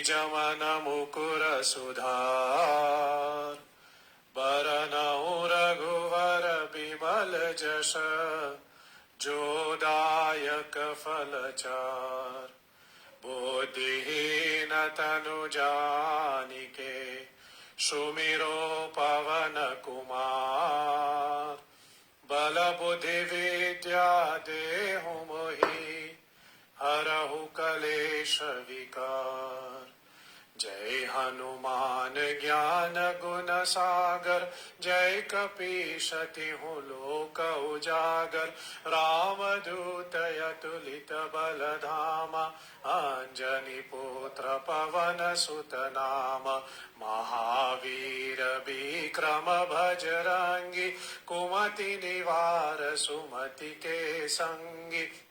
जमन मुकुर सुधार, बरनउँ रघुवर बिमल जस, जो दायक फल चार। बुद्धिहीन तनु जानिके, सुमिरो पवन कुमार। बल बुद्धि विद्या देहु मोहि, हरहु कलेश विकार। जय हनुमान ज्ञान गुण सागर, जय कपीस तिहु लोक उजागर। रामदूत अतुलित बल धामा, अंजनी पुत्र पवन सुत नामा। महावीर विक्रम बजरंगी, कुमति निवार सुमति के संगी।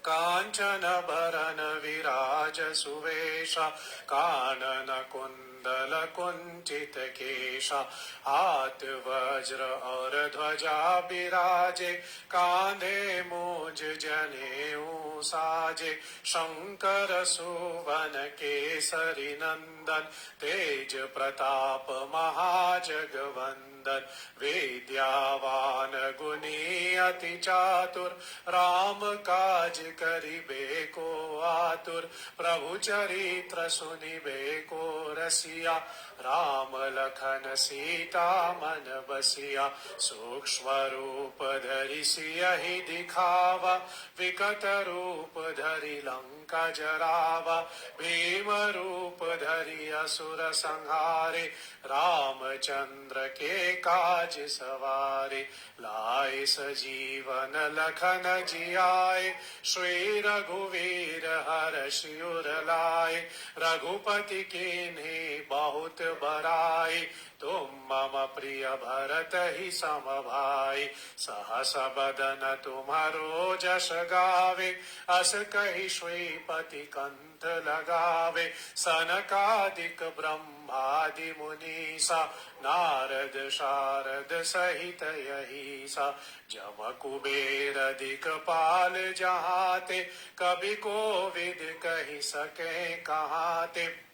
कांचन बरन विराज सुवेशा, कानन कुंडल कुंचित केशा। हाथ वज्र और ध्वजा बिराजे, कांधे मूज जनेऊ साजे। शंकर सुवन केसरी नंदन, तेज प्रताप महाजगवंदन। विद्यावान गुणी अति चातुर, राम काज करिबे को आतुर। प्रभु चरित्र सुनिबे को रसिया, राम लखन सीता मन बसिया। सूक्ष्म रूप धरि सियहि दिखावा, विकट रूप धरि लंका जरावा। भीम रूप धरि असुर संहारे, रामचंद्र के काज सवारे। लाए सजीवन लखन जियाए, श्री रघुवीर हर्षि उर लाए। रघुपति कीन्ही बहुत बड़ाई, तुम मम प्रिय भरत ही सम भाई। सहस बदन तुम्हारो जस गावे, अस कहि श्रीपति कंठ लगावे। सनकादिक ब्रह्मादि मुनीसा, नारद शारद सहित यहीसा। जम कुबेर दिक्पाल जहाते, कवि कोविद कहि सके कहाते।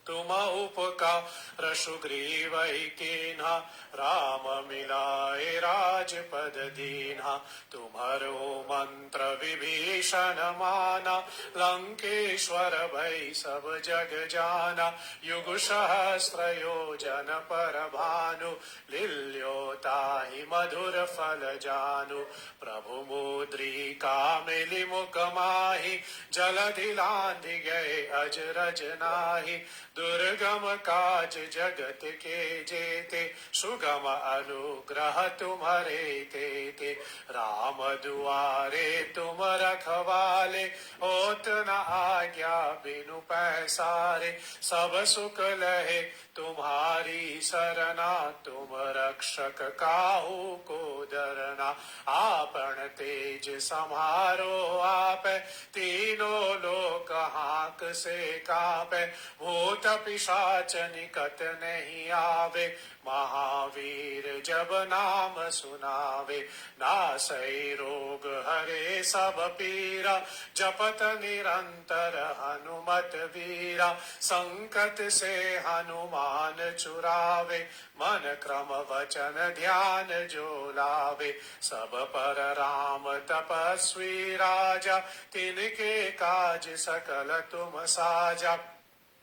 तुम उपकार सुग्रीवहि कीन्हा, राम मिलाए राजपद दीन्हा। तुम्हरो मंत्र विभीषण माना, लंकेश्वर भय सब जग जाना। युग सहस्र योजन पर भानु, लील्यो ताहि मधुर फल जानु। प्रभु मुद्रिका मिली मुख माहि, जलधि लांघि गए अजरज नाहि। दुर्गम काज जगत के जेते, सुगम अनुग्रह तुम्हारे तेते। राम दुआरे तुम रखवाले, होत न आज्ञा बिनु पैसारे। सब सुख लहे तुम्हारी सरना, तुम रक्षक काहू को डरना। आपन तेज समारो आपै, तीनों लोक हाक से कापै। भूत पिशाच निकट नहीं आवे, महावीर जब नाम सुनावे। नासै रोग हरे सब पीरा, जपत निरंतर हनुमत वीरा। संकट से हनुमान छुड़ावे, मन क्रम वचन ध्यान जो लावे। सब पर राम तपस्वी राजा, तिनके काज सकल तुम साजा।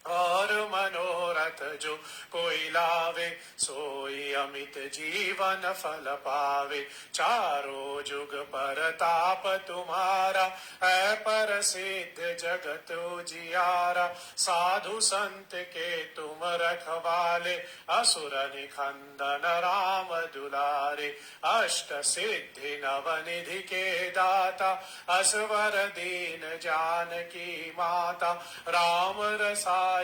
और मनोरथ जो कोई लावे, सोई अमित जीवन फल पावे। चारों जुग परताप तुम्हारा, है प्रसिद्ध जगत उजियारा। साधु संत के तुम रखवाले, असुर निखंदन राम दुलारे। अष्ट सिद्धि नवनिधि के दाता, असवर दीन जानकी माता। राम रसायन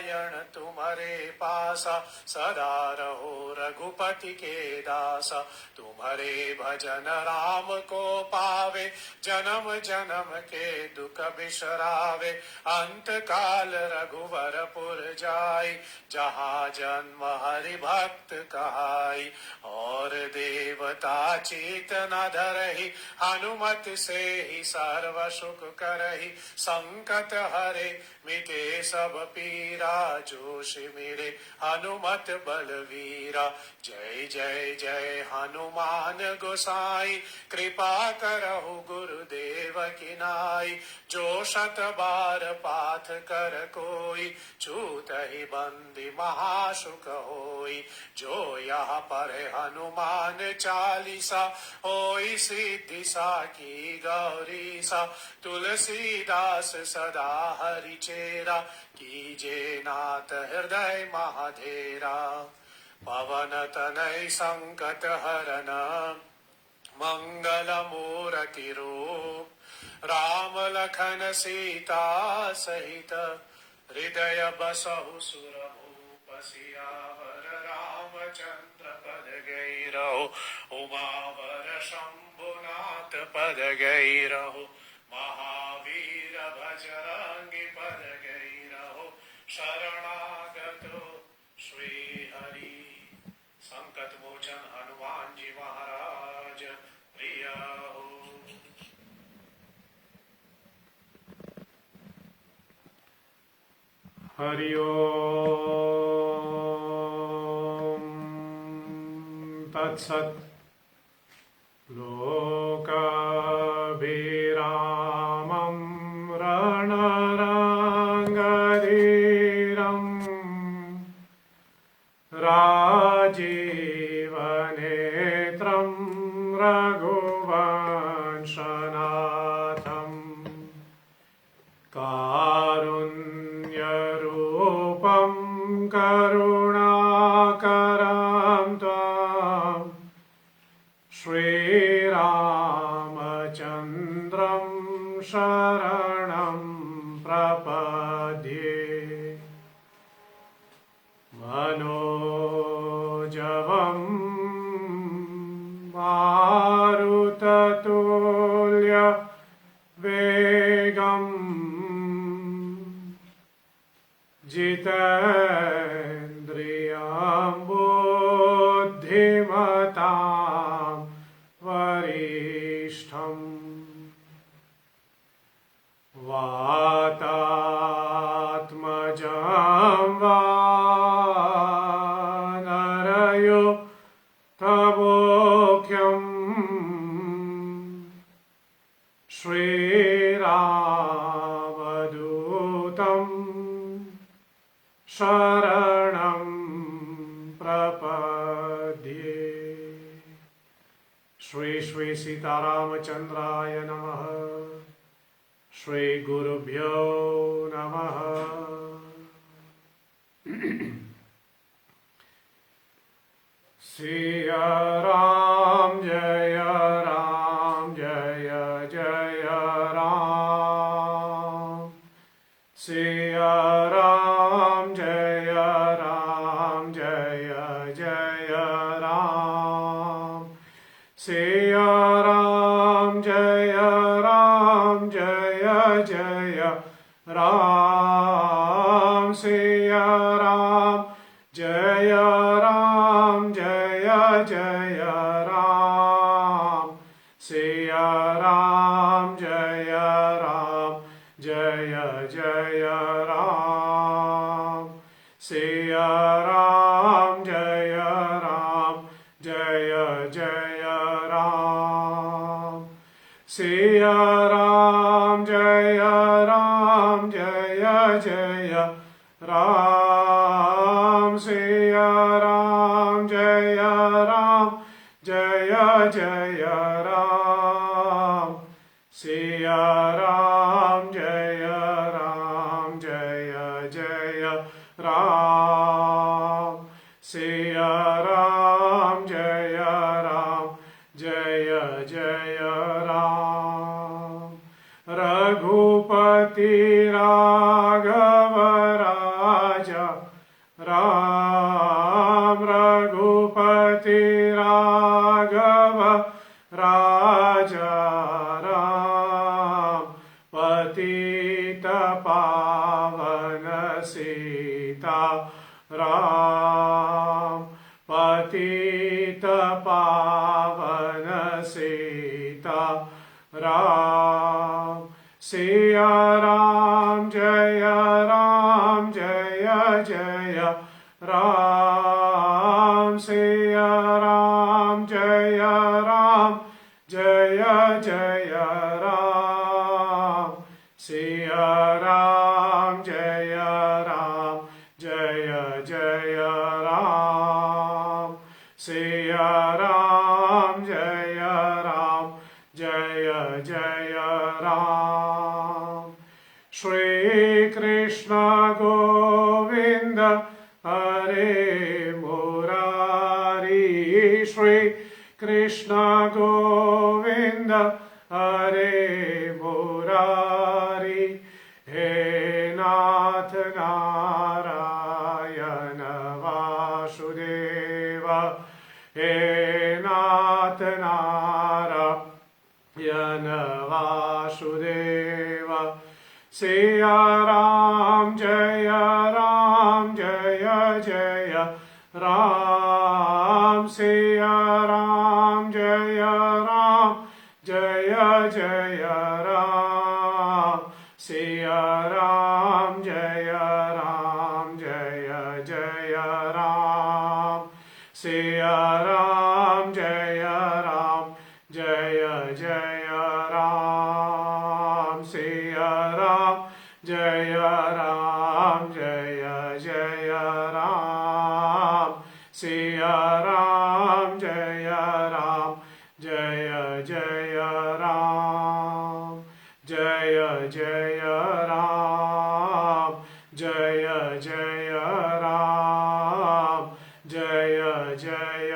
तुम्हारे पासा, सदा रहो रघुपति के दासा। तुम्हारे भजन राम को पावे, जन्म जन्म के दुख बिसरावे। अंत काल रघुवरपुर जाई, जहाँ जन्म हरि भक्त कहाई। और देवता चीत न धरहि, हनुमत से ही सर्व सुख करहि। संकट हरे मिटे सब पीरा, वीरा जोशी मेरे हनुमत बलवीरा। जय जय जय हनुमान गोसाई कृपा करहु गुरुदेव की नाई। जो शत बार पाठ कर कोई छूट ही बंदी महासुख होई। जो यह पढ़े हनुमान चालीसा होई सिद्धि साखी गौरीसा। तुलसीदास सदा हरि चेरा कीजे नाथ हृदय महाधेरा। पवन तनय संकट हरन मंगल मूर्ति रूप। राम लखन सीता सहित हृदय बसहु सुरभूप। सियावर रामचंद्र पद गई रहो उमावर शंभुनाथ पद गई रहो। महावीर बजरंगी पद गई रहो। शरणागत श्री हरि संकट मोचन हनुमान जी महाराज प्रिय हो। हरि ओम तत्सत्। लोकाभिरामं रणरङ्गधीरं राजीवनेत्रं रघुवंशनाथं कारुण्यरूपं करुणाकरं त्वां श्रीरामचन्द्रं शरणं प्रपद्ये। मनोजवं मारुततुल्य वेगं जितेन्द्रियं बुद्धिमतां वरिष्ठं। वातात्मजं वानरयुतमोख्यं श्रीरामदूतं शरणं प्रपद्ये। श्री श्री सीतारामचंद्राय नमः। श्री गुरुभ्यो नमः। सिया राम जय जय राम। सिया राम जय जय राम। सिया राम जय जय राम। सिया राम जय जय राम। सिया राम जय जय राम। सिया राम जय जय राम। सिया राम जय जय राम। सिया राम जय जय राम। सिया राम जय जय राम। सिया राम जय जय राम। रघुपति राघव राजा राम। रघुपति राघव राजा राम। पतित पावन सीता राम। पतित पावन सीता राम। सिया राम जय राम सिया राम जय राम जय जय राम सिया राम जय राम जय जय राम सिया राम जय राम जय जय राम श्री कृष्ण गोविंद हरे मुरारी श्री कृष्ण गोविंद हरे मुरारी हे नाथ नारायण वासुदेव हे नाथ नारायण वासुदेव सिया राम जय जय राम सिया राम जय जय राम सिया राम जय जय राम सिया राम जय जय राम सिया राम जय जय राम सिया राम जय जय राम जय जय राम जय जय राम जय जय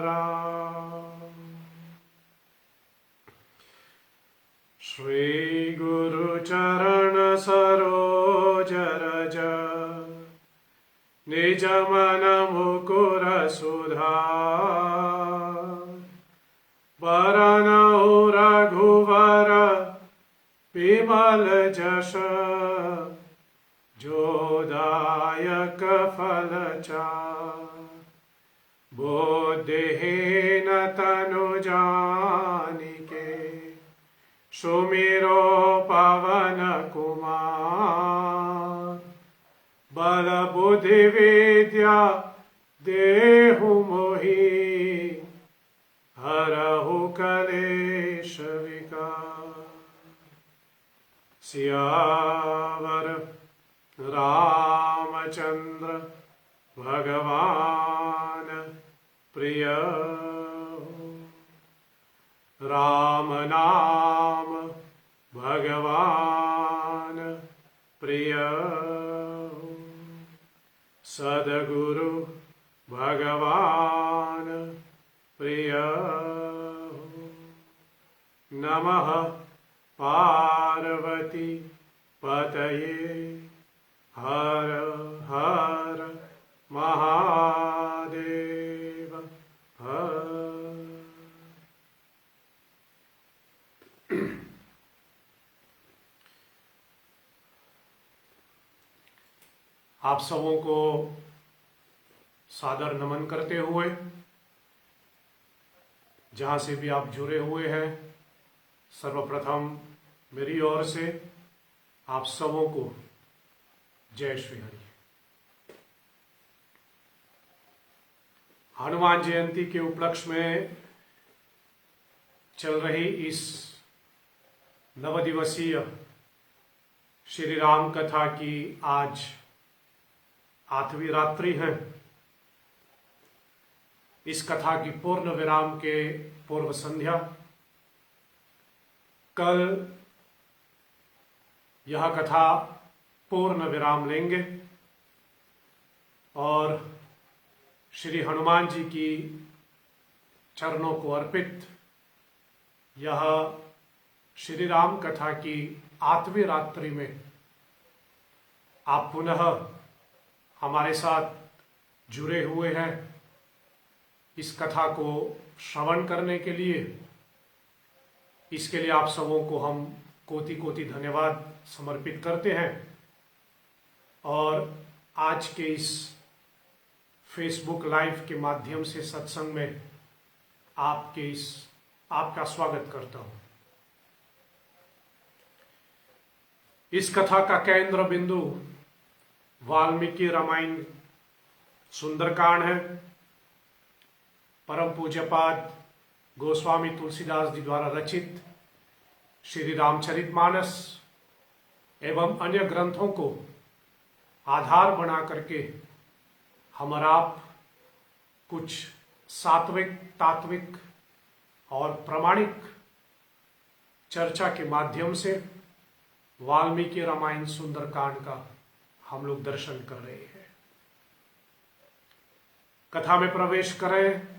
राम श्री गुरु चरण सरोज रज निज मन मुकुर सुधार बरनउँ रघुवर विमल जस जोदायक फल चार बुद्धिहीन तनु जानिके सुमिरो पवन कुमार बल बुद्धि विद्या देहु मोहि हरहु कलेश विकार सियावर रामचंद्र भगवान प्रिय राम नाम भगवान प्रिय सद्गुरु भगवान प्रिय नमः पार्वती पतये हर हर महादेव हर। आप सबों को सादर नमन करते हुए जहां से भी आप जुड़े हुए हैं, सर्वप्रथम मेरी ओर से आप सबों को जय श्री हरि। हनुमान जयंती के उपलक्ष्य में चल रही इस नवदिवसीय श्री राम कथा की आज 8वीं रात्रि है। इस कथा की पूर्ण विराम के पूर्व संध्या कल यह कथा पूर्ण विराम लेंगे और श्री हनुमान जी की चरणों को अर्पित यह श्री राम कथा की 8वीं रात्रि में आप पुनः हमारे साथ जुड़े हुए हैं इस कथा को श्रवण करने के लिए। इसके लिए आप सबों को हम कोटि कोटि धन्यवाद समर्पित करते हैं और आज के इस फेसबुक लाइव के माध्यम से सत्संग में आपका स्वागत करता हूं। इस कथा का केंद्र बिंदु वाल्मीकि रामायण सुंदरकांड है परम पूज्यपाद गोस्वामी तुलसीदास जी द्वारा रचित श्री रामचरितमानस एवं अन्य ग्रंथों को आधार बना करके हम और आप कुछ सात्विक, तात्विक और प्रामाणिक चर्चा के माध्यम से वाल्मीकि रामायण सुंदरकांड का हम लोग दर्शन कर रहे हैं। कथा में प्रवेश करें,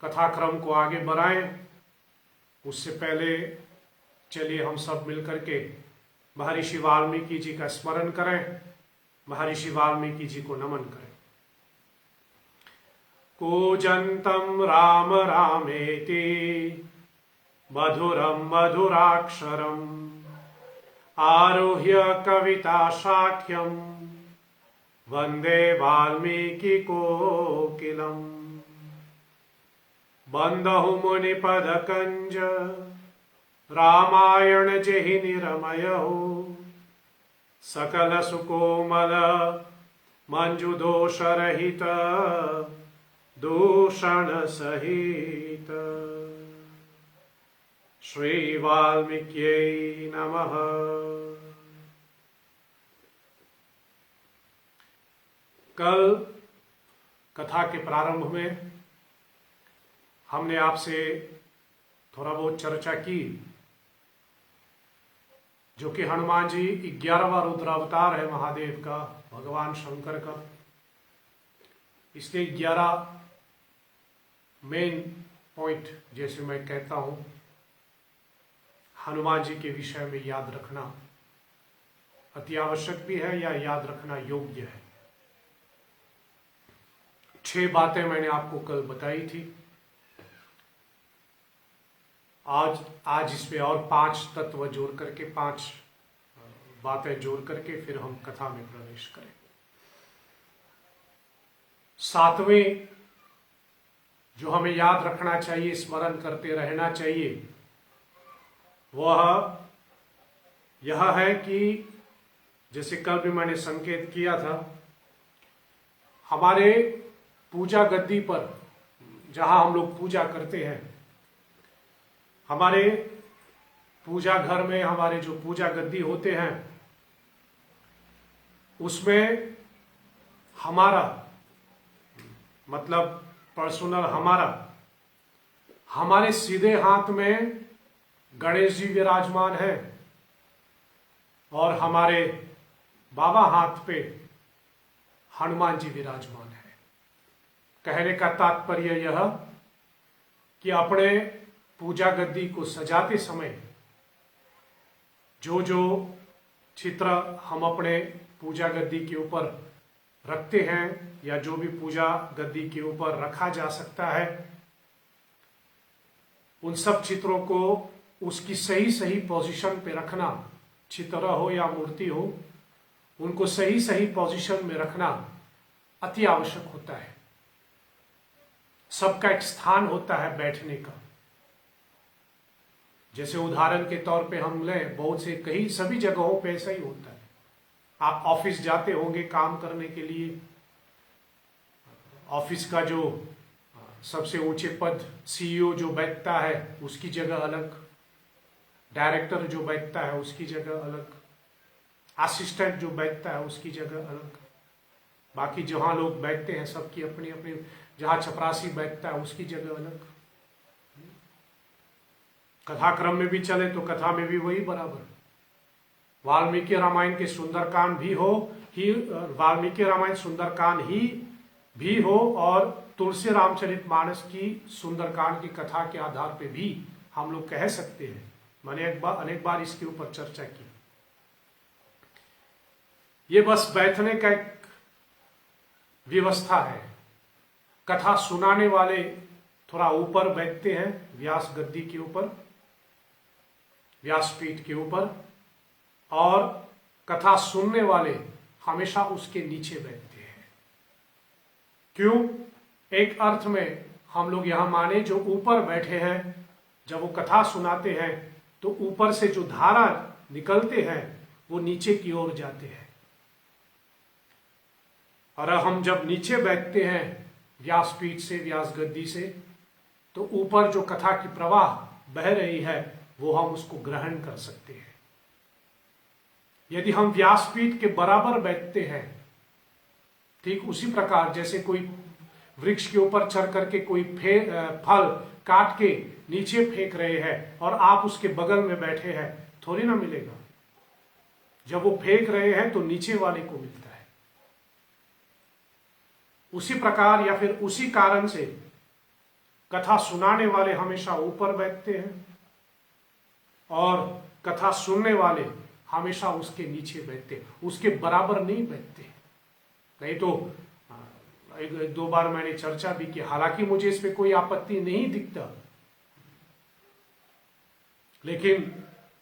कथा क्रम को आगे बढ़ाएं, उससे पहले चलिए हम सब मिलकर के महर्षि वाल्मीकि जी का स्मरण करें, महर्षि वाल्मीकि जी को नमन करें। कूजन्तं राम रामेति मधुरं मधुराक्षरम् आरुह्य कविता शाख्यं वंदे वाल्मीकि कोकिलम्। बंदहु मुनिपद कंज रामायण जेहि निरमयहु सकल सुकोमल मंजु दोष रहित दूषण सहित। श्री वाल्मीकियै नमः। कल कथा के प्रारंभ में हमने आपसे थोड़ा बहुत चर्चा की, जो कि हनुमान जी 11वां रुद्रावतार है महादेव का, भगवान शंकर का। इसलिए 11 मेन पॉइंट, जैसे मैं कहता हूं, हनुमान जी के विषय में याद रखना अति आवश्यक भी है या याद रखना योग्य है। 6 बातें मैंने आपको कल बताई थी। आज इसमें और 5 तत्व जोड़ करके, 5 बातें जोड़ करके फिर हम कथा में प्रवेश करें। 7वें जो हमें याद रखना चाहिए, स्मरण करते रहना चाहिए, वह यह है कि जैसे कल भी मैंने संकेत किया था, हमारे पूजा गद्दी पर जहां हम लोग पूजा करते हैं, हमारे पूजा घर में हमारे जो पूजा गद्दी होते हैं, उसमें हमारा मतलब पर्सनल हमारे सीधे हाथ में गणेश जी विराजमान है और हमारे बाबा हाथ पे हनुमान जी विराजमान है। कहने का तात्पर्य यह कि अपने पूजा गद्दी को सजाते समय जो जो चित्र हम अपने पूजा गद्दी के ऊपर रखते हैं या जो भी पूजा गद्दी के ऊपर रखा जा सकता है, उन सब चित्रों को उसकी सही पोजीशन पे रखना, चित्र हो या मूर्ति हो, उनको सही पोजीशन में रखना अति आवश्यक होता है। सबका एक स्थान होता है बैठने का। जैसे उदाहरण के तौर पे हम लें, बहुत से कई सभी जगहों पे ऐसा ही होता है। आप ऑफिस जाते होंगे काम करने के लिए, ऑफिस का जो सबसे ऊंचे पद सीईओ जो बैठता है उसकी जगह अलग, डायरेक्टर जो बैठता है उसकी जगह अलग, असिस्टेंट जो बैठता है उसकी जगह अलग, बाकी जहां लोग बैठते हैं सबकी अपनी अपनी, जहां चपरासी बैठता है उसकी जगह अलग। कथा क्रम में भी चले तो कथा में भी वही बराबर। वाल्मीकि रामायण के सुंदरकांड भी हो ही, वाल्मीकि रामायण सुंदरकांड ही भी हो और तुलसी रामचरितमानस की सुंदरकांड की कथा के आधार पे भी हम लोग कह सकते हैं। मैंने अनेक बार इसके ऊपर चर्चा की। ये बस बैठने का एक व्यवस्था है। कथा सुनाने वाले थोड़ा ऊपर बैठते हैं, व्यास गद्दी के ऊपर, व्यासपीठ के ऊपर, और कथा सुनने वाले हमेशा उसके नीचे बैठते हैं। क्यों? एक अर्थ में हम लोग यहां माने जो ऊपर बैठे हैं, जब वो कथा सुनाते हैं तो ऊपर से जो धारा निकलते हैं वो नीचे की ओर जाते हैं। और हम जब नीचे बैठते हैं व्यासपीठ से, व्यास गद्दी से, तो ऊपर जो कथा की प्रवाह बह रही है वो हम उसको ग्रहण कर सकते हैं। यदि हम व्यासपीठ के बराबर बैठते हैं, ठीक उसी प्रकार जैसे कोई वृक्ष के ऊपर चढ़ करके कोई फल काट के नीचे फेंक रहे हैं और आप उसके बगल में बैठे हैं, थोड़ी ना मिलेगा। जब वो फेंक रहे हैं तो नीचे वाले को मिलता है। उसी प्रकार या फिर उसी कारण से कथा सुनाने वाले हमेशा ऊपर बैठते हैं और कथा सुनने वाले हमेशा उसके नीचे बैठते हैं, उसके बराबर नहीं बैठते। नहीं तो एक दो बार मैंने चर्चा भी की, हालांकि मुझे इस पे कोई आपत्ति नहीं दिखता, लेकिन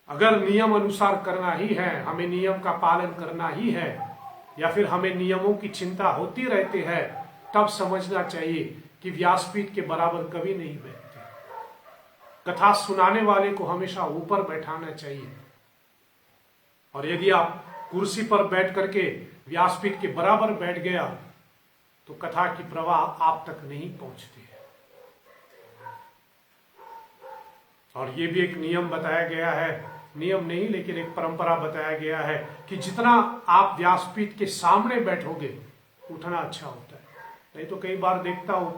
अगर नियम अनुसार करना ही है, हमें नियम का पालन करना ही है, या फिर हमें नियमों की चिंता होती रहती है, तब समझना चाहिए कि व्यासपीठ के बराबर कभी नहीं बैठते। कथा सुनाने वाले को हमेशा ऊपर बैठाना चाहिए। और यदि आप कुर्सी पर बैठ करके व्यासपीठ के बराबर बैठ गया तो कथा की प्रवाह आप तक नहीं पहुंचती है। और ये भी एक नियम बताया गया है, नियम नहीं लेकिन एक परंपरा बताया गया है कि जितना आप व्यासपीठ के सामने बैठोगे उतना अच्छा होता है। नहीं तो कई बार देखता हूं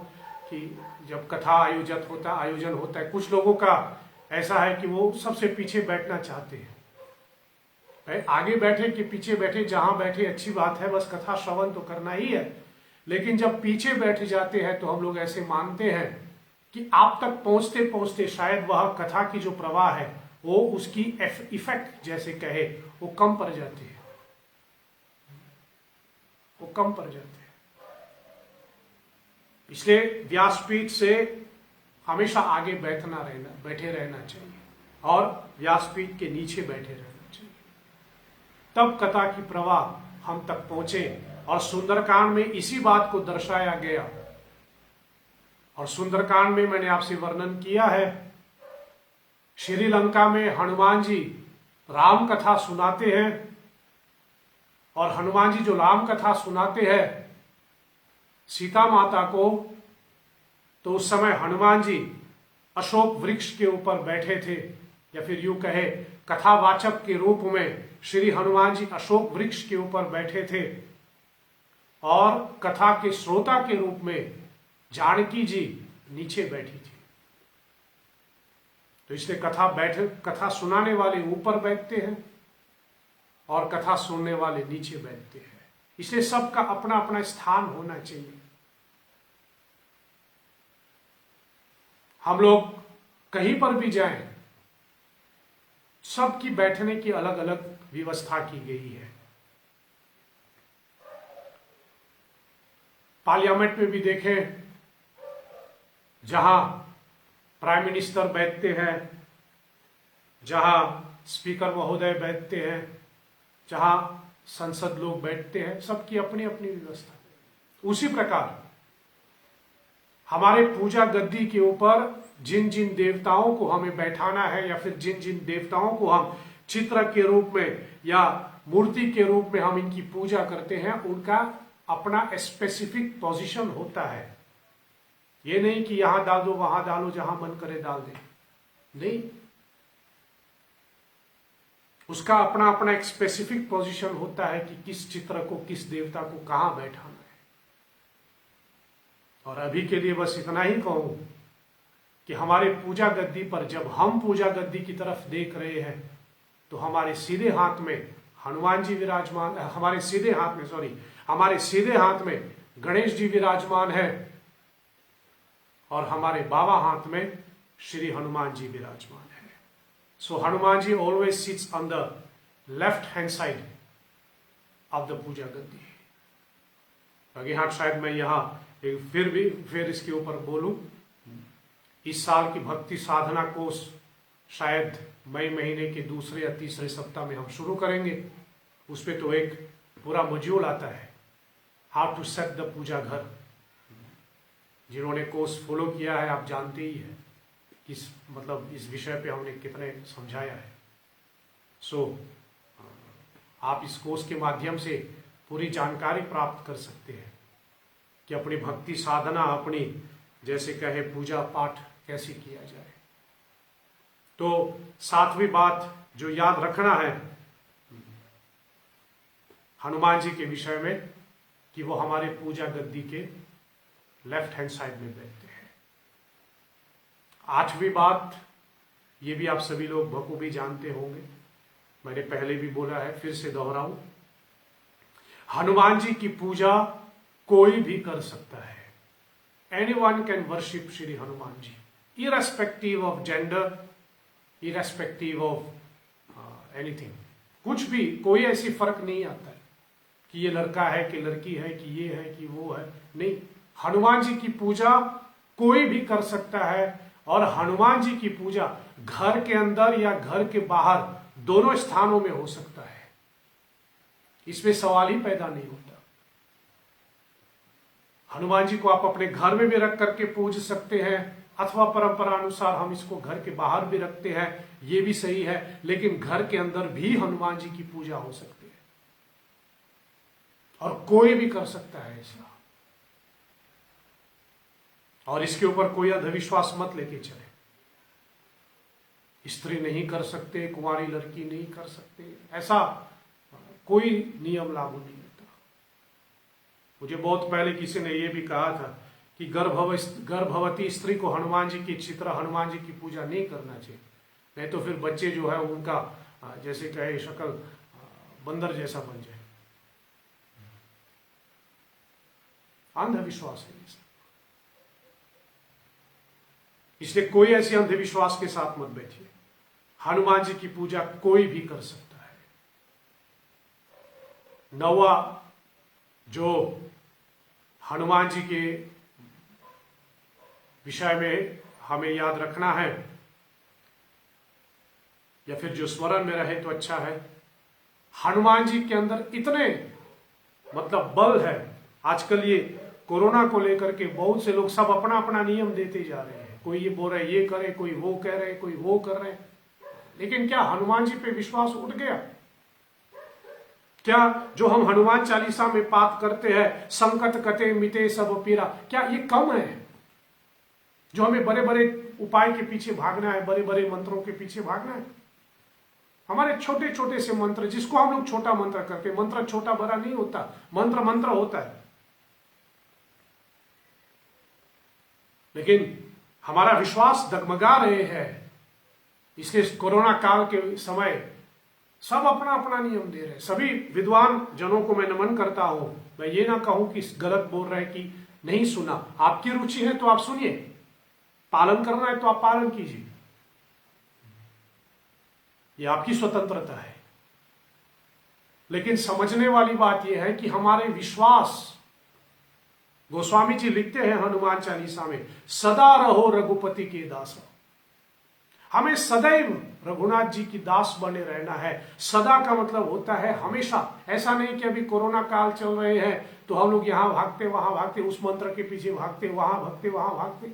कि जब कथा आयोजन होता है, कुछ लोगों का ऐसा है कि वो सबसे पीछे बैठना चाहते हैं। आगे बैठे कि पीछे बैठे, जहां बैठे अच्छी बात है, बस कथा श्रवण तो करना ही है। लेकिन जब पीछे बैठ जाते हैं तो हम लोग ऐसे मानते हैं कि आप तक पहुंचते पहुंचते शायद वह कथा की जो प्रवाह है वो उसकी इफेक्ट जैसे कहे वो कम पड़ जाती है, वो कम पड़ जाते हैं। इसलिए व्यासपीठ से हमेशा आगे बैठे रहना चाहिए और व्यासपीठ के नीचे बैठे रहना चाहिए, तब कथा की प्रवाह हम तक पहुंचे। और सुंदरकांड में इसी बात को दर्शाया गया। और सुंदरकांड में मैंने आपसे वर्णन किया है, श्रीलंका में हनुमान जी राम कथा सुनाते हैं, और हनुमान जी जो राम कथा सुनाते हैं सीता माता को, तो उस समय हनुमान जी अशोक वृक्ष के ऊपर बैठे थे, या फिर यूं कहे कथावाचक के रूप में श्री हनुमान जी अशोक वृक्ष के ऊपर बैठे थे, और कथा के श्रोता के रूप में जानकी जी नीचे बैठी थी। तो इसलिए कथा सुनाने वाले ऊपर बैठते हैं और कथा सुनने वाले नीचे बैठते हैं। इसलिए सबका अपना अपना स्थान होना चाहिए। हम लोग कहीं पर भी जाएं, सबकी बैठने की अलग अलग व्यवस्था की गई है। पार्लियामेंट में भी देखें, जहां प्राइम मिनिस्टर बैठते हैं, जहां स्पीकर महोदय बैठते हैं, जहां संसद लोग बैठते हैं, सबकी अपनी अपनी व्यवस्था। उसी प्रकार हमारे पूजा गद्दी के ऊपर जिन जिन देवताओं को हमें बैठाना है, या फिर जिन जिन देवताओं को हम चित्र के रूप में या मूर्ति के रूप में हम इनकी पूजा करते हैं, उनका अपना स्पेसिफिक पोजीशन होता है। ये नहीं कि यहां डाल दो वहां डालो, जहां मन करे डाल दे, नहीं, उसका अपना अपना एक स्पेसिफिक पोजीशन होता है कि किस चित्र को, किस देवता को कहां बैठाना है। और अभी के लिए बस इतना ही कहूं कि हमारे पूजा गद्दी पर जब हम पूजा गद्दी की तरफ देख रहे हैं तो हमारे सीधे हाथ में हनुमान जी विराजमान, हमारे सीधे हाथ में गणेश जी विराजमान है, और हमारे बाबा हाथ में श्री हनुमान जी विराजमान है। So Hanuman ji always sits on the left hand side of the puja gaddi. आगे हाथ शायद मैं यहाँ फिर इसके ऊपर बोलूं। इस साल की भक्ति साधना कोर्स शायद मई महीने के दूसरे या तीसरे सप्ताह में हम शुरू करेंगे। उस पर तो एक पूरा मॉड्यूल आता है, हाउ टू सेट द पूजा घर। जिन्होंने कोर्स फॉलो किया है आप जानते ही हैं इस विषय पे हमने कितने समझाया है। सो आप इस कोर्स के माध्यम से पूरी जानकारी प्राप्त कर सकते हैं। कि अपनी भक्ति साधना, अपनी जैसे कहे पूजा पाठ कैसे किया जाए। तो सातवीं बात जो याद रखना है हनुमान जी के विषय में कि वो हमारे पूजा गद्दी के लेफ्ट हैंड साइड में बैठते हैं। आठवीं बात, ये भी आप सभी लोग बखूबी जानते होंगे, मैंने पहले भी बोला है, फिर से दोहराऊं, हनुमान जी की पूजा कोई भी कर सकता है। Anyone can worship Shri Hanuman ji, irrespective of gender, irrespective of anything. कुछ भी, कोई ऐसी फर्क नहीं आता है कि ये लड़का है कि लड़की है कि ये है कि वो है, नहीं। हनुमान जी की पूजा कोई भी कर सकता है, और हनुमान जी की पूजा घर के अंदर या घर के बाहर दोनों स्थानों में हो सकता है, इसमें सवाल ही पैदा नहीं होता। हनुमान जी को आप अपने घर में भी रख करके पूज सकते हैं, अथवा परंपरा अनुसार हम इसको घर के बाहर भी रखते हैं, ये भी सही है, लेकिन घर के अंदर भी हनुमान जी की पूजा हो सकती है और कोई भी कर सकता है ऐसा। और इसके ऊपर कोई अंधविश्वास मत लेके चले। स्त्री नहीं कर सकते, कुंवारी लड़की नहीं कर सकते, ऐसा कोई नियम लागू नहीं होता। मुझे बहुत पहले किसी ने यह भी कहा था कि गर्भवती स्त्री को हनुमान जी की चित्र, हनुमान जी की पूजा नहीं करना चाहिए, नहीं तो फिर बच्चे जो है उनका जैसे कहे शक्ल बंदर जैसा बन जाए। अंधविश्वास है ये। इसलिए कोई ऐसे अंधविश्वास के साथ मत बैठिए। हनुमान जी की पूजा कोई भी कर सकता है। नौवा जो हनुमान जी के विषय में हमें याद रखना है, या फिर जो स्मरण में रहे तो अच्छा है, हनुमान जी के अंदर इतने मतलब बल है। आजकल ये कोरोना को लेकर के बहुत से लोग सब अपना अपना नियम देते जा रहे हैं, कोई ये बोल रहा है ये करे, कोई वो कह रहे, कोई वो कर रहे हैं, लेकिन क्या हनुमान जी पे विश्वास उठ गया? क्या जो हम हनुमान चालीसा में पाठ करते हैं, संकट कटे मिटे सब पीरा, क्या ये कम है? जो हमें बड़े बड़े उपाय के पीछे भागना है, बड़े बड़े मंत्रों के पीछे भागना है? हमारे छोटे छोटे से मंत्र, जिसको हम लोग छोटा मंत्र करते, मंत्र छोटा बड़ा नहीं होता, मंत्र मंत्र होता है। लेकिन हमारा विश्वास डगमगा रहे हैं, इसलिए कोरोना काल के समय सब अपना अपना नियम दे रहे हैं। सभी विद्वान जनों को मैं नमन करता हूं। मैं ये ना कहूं कि गलत बोल रहे हैं कि नहीं सुना। आपकी रुचि है तो आप सुनिए, पालन करना है तो आप पालन कीजिए, ये आपकी स्वतंत्रता है। लेकिन समझने वाली बात यह है कि हमारे विश्वास, गोस्वामी जी लिखते हैं हनुमान चालीसा में, सदा रहो रघुपति के दास। हमें सदैव रघुनाथ जी की दास बने रहना है। सदा का मतलब होता है हमेशा। ऐसा नहीं कि अभी कोरोना काल चल रहे हैं तो हम लोग यहां भागते वहां भागते, उस मंत्र के पीछे भागते, वहां भागते वहां भागते,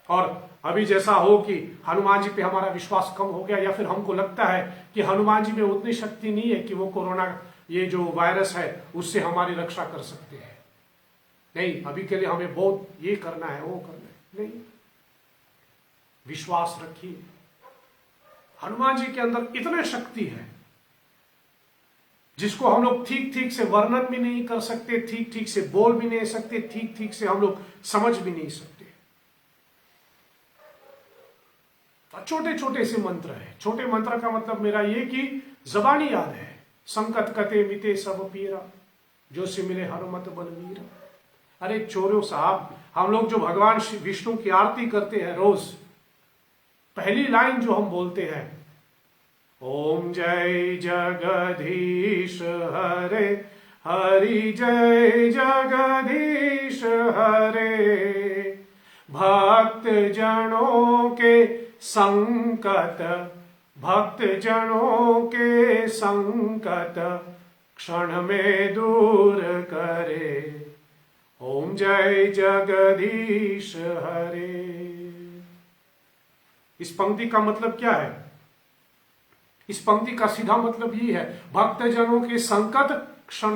और अभी जैसा हो कि हनुमान जी पे हमारा विश्वास कम हो गया, या फिर हमको लगता है कि हनुमान जी में उतनी शक्ति नहीं है कि वो कोरोना, ये जो वायरस है, उससे हमारी रक्षा कर सकते हैं। नहीं, अभी के लिए हमें बहुत ये करना है, वो करना है, नहीं। विश्वास रखिए, हनुमान जी के अंदर इतनी शक्ति है जिसको हम लोग ठीक ठीक से वर्णन भी नहीं कर सकते, ठीक ठीक से बोल भी नहीं सकते, ठीक ठीक से हम लोग समझ भी नहीं सकते। छोटे छोटे से मंत्र है। छोटे मंत्र का मतलब मेरा ये कि जबानी याद है, संकट कटे मिटे सब पीरा, जो से मिले हनुमत बलवीरा। अरे चोरों साहब, हम लोग जो भगवान विष्णु की आरती करते हैं रोज, पहली लाइन जो हम बोलते हैं, ओम जय जगदीश हरे, हरि जय जगदीश हरे, भक्त जनों के संकट, भक्त जनों के संकट क्षण में दूर करे, ओम जय जगदीश हरे। इस पंक्ति का मतलब क्या है? इस पंक्ति का सीधा मतलब ये है, भक्त जनों के संकट क्षण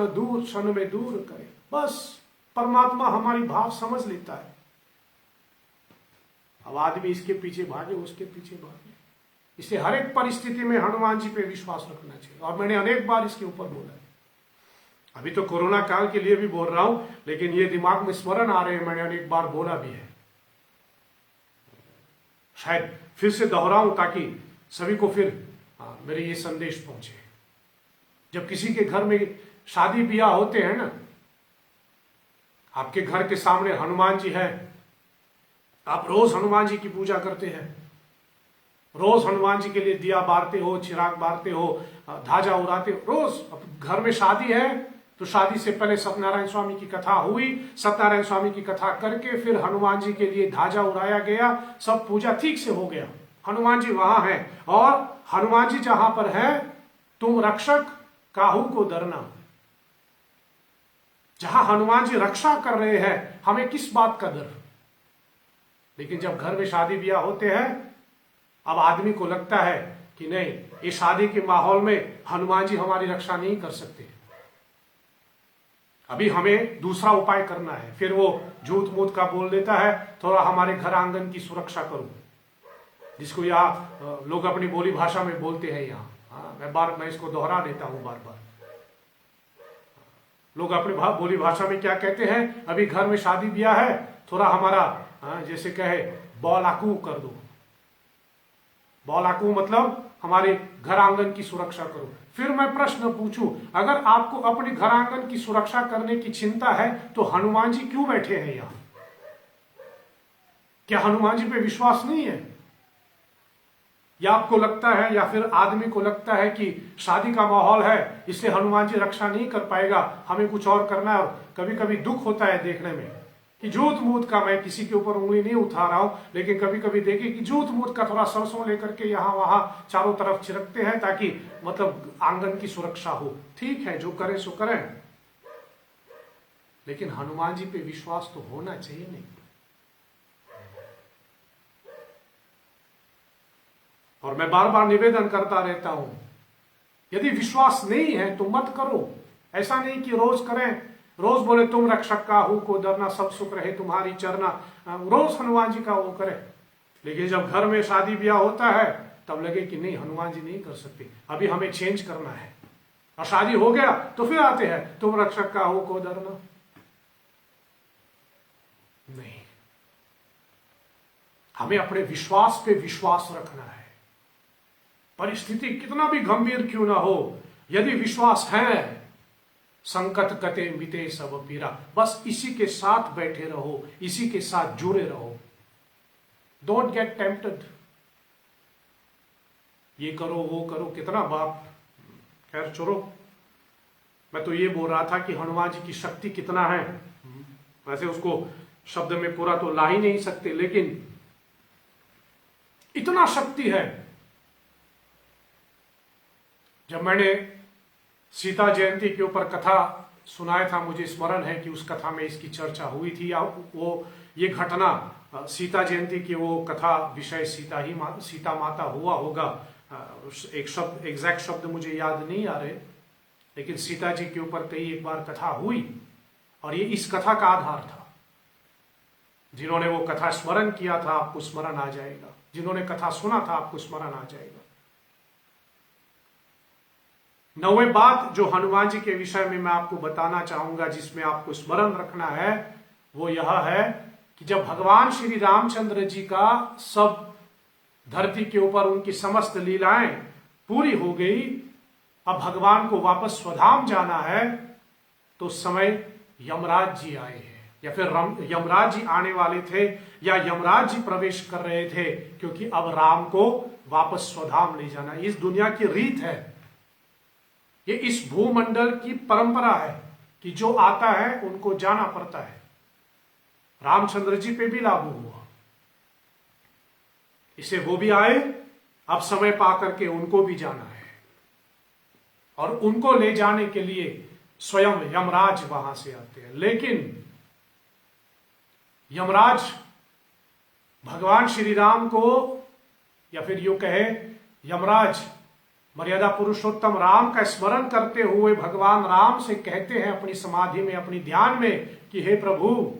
में दूर करे, बस परमात्मा हमारी भाव समझ लेता है। अब आदमी इसके पीछे भागे, उसके पीछे भागे, इसलिए हर एक परिस्थिति में हनुमान जी पे विश्वास रखना चाहिए। और मैंने अनेक बार इसके ऊपर बोला है, अभी तो कोरोना काल के लिए भी बोल रहा हूं, लेकिन ये दिमाग में स्मरण आ रहे हैं, मैंने अनेक बार बोला भी है, शायद फिर से दोहराऊं ताकि सभी को फिर मेरे ये संदेश पहुंचे। जब किसी के घर में शादी ब्याह होते हैं ना, आपके घर के सामने हनुमान जी है, आप रोज हनुमान जी की पूजा करते हैं, रोज हनुमान जी के लिए दिया बारते हो, चिराग बारते हो, ध्वजा उड़ाते हो रोज। अब घर में शादी है तो शादी से पहले सत्यनारायण स्वामी की कथा हुई, सत्यनारायण स्वामी की कथा करके फिर हनुमान जी के लिए ध्वजा उड़ाया गया, सब पूजा ठीक से हो गया, हनुमान जी वहां है। और हनुमान जी जहां पर है, तुम रक्षक काहू को डरना। जहां हनुमान जी रक्षा कर रहे हैं, हमें किस बात का डर। लेकिन जब घर में शादी ब्याह होते हैं, अब आदमी को लगता है कि नहीं, ये शादी के माहौल में हनुमान जी हमारी रक्षा नहीं कर सकते, अभी हमें दूसरा उपाय करना है। फिर वो झूठ मूठ का बोल देता है, थोड़ा हमारे घर आंगन की सुरक्षा करो, जिसको यहाँ लोग अपनी बोली भाषा में बोलते हैं। यहाँ मैं इसको दोहरा देता हूं बार बार। लोग अपनी बोली भाषा में क्या कहते हैं, अभी घर में शादी ब्याह है, थोड़ा हमारा जैसे कहे बौलाकू कर दो। बौलाकू मतलब हमारे घर आंगन की सुरक्षा करो। फिर मैं प्रश्न पूछूं, अगर आपको अपने घर आंगन की सुरक्षा करने की चिंता है तो हनुमान जी क्यों बैठे हैं यहां? क्या हनुमान जी पे विश्वास नहीं है? या आपको लगता है, या फिर आदमी को लगता है कि शादी का माहौल है इसलिए हनुमान जी रक्षा नहीं कर पाएगा, हमें कुछ और करना है। और कभी कभी दुख होता है देखने में कि झूठ मूठ का, मैं किसी के ऊपर उंगली नहीं उठा रहा हूं, लेकिन कभी कभी देखिए कि झूठ मूठ का थोड़ा सरसों लेकर के यहां वहां चारों तरफ छिड़कते हैं ताकि मतलब आंगन की सुरक्षा हो। ठीक है, जो करें सो करें, लेकिन हनुमान जी पे विश्वास तो होना चाहिए नहीं। और मैं बार बार निवेदन करता रहता हूं, यदि विश्वास नहीं है तो मत करो। ऐसा नहीं कि रोज करें, रोज बोले तुम रक्षक काहू को डरना, सब सुख रहे तुम्हारी चरना, रोज हनुमान जी का वो करे। लेकिन जब घर में शादी ब्याह होता है तब लगे कि नहीं, हनुमान जी नहीं कर सकते, अभी हमें चेंज करना है। और शादी हो गया तो फिर आते हैं तुम रक्षक काहू को डरना। नहीं, हमें अपने विश्वास पे विश्वास रखना है। परिस्थिति कितना भी गंभीर क्यों ना हो, यदि विश्वास है, संकट कटे मिटे सब पीरा, बस इसी के साथ बैठे रहो, इसी के साथ जुड़े रहो। डोंट गेट टेम्प्टेड, ये करो वो करो, कितना बाप। खैर छोड़ो, मैं तो ये बोल रहा था कि हनुमान जी की शक्ति कितना है। वैसे उसको शब्द में पूरा तो ला ही नहीं सकते, लेकिन इतना शक्ति है। जब मैंने सीता जयंती के ऊपर कथा सुनाया था, मुझे स्मरण है कि उस कथा में इसकी चर्चा हुई थी, या वो ये घटना सीता जयंती की वो कथा विषय सीता माता हुआ होगा। एक शब्द, एग्जैक्ट शब्द मुझे याद नहीं आ रहे, लेकिन सीता जी के ऊपर कई एक बार कथा हुई और ये इस कथा का आधार था। जिन्होंने वो कथा स्मरण किया था आपको स्मरण आ जाएगा, जिन्होंने कथा सुना था आपको स्मरण आ जाएगा। 9वें बात जो हनुमान जी के विषय में मैं आपको बताना चाहूंगा, जिसमें आपको स्मरण रखना है, वो यह है कि जब भगवान श्री रामचंद्र जी का सब धरती के ऊपर उनकी समस्त लीलाएं पूरी हो गई, अब भगवान को वापस स्वधाम जाना है, तो समय यमराज जी आए हैं, या फिर यमराज जी आने वाले थे, या यमराज जी प्रवेश कर रहे थे, क्योंकि अब राम को वापस स्वधाम ले जाना। इस दुनिया की रीत है, ये इस भूमंडल की परंपरा है कि जो आता है उनको जाना पड़ता है। रामचंद्र जी पे भी लागू हुआ, इसे वो भी आए, अब समय पा करके उनको भी जाना है, और उनको ले जाने के लिए स्वयं यमराज वहां से आते हैं। लेकिन यमराज भगवान श्री राम को, या फिर यूं कहे यमराज मर्यादा पुरुषोत्तम राम का स्मरण करते हुए भगवान राम से कहते हैं अपनी समाधि में, अपनी ध्यान में कि हे प्रभु,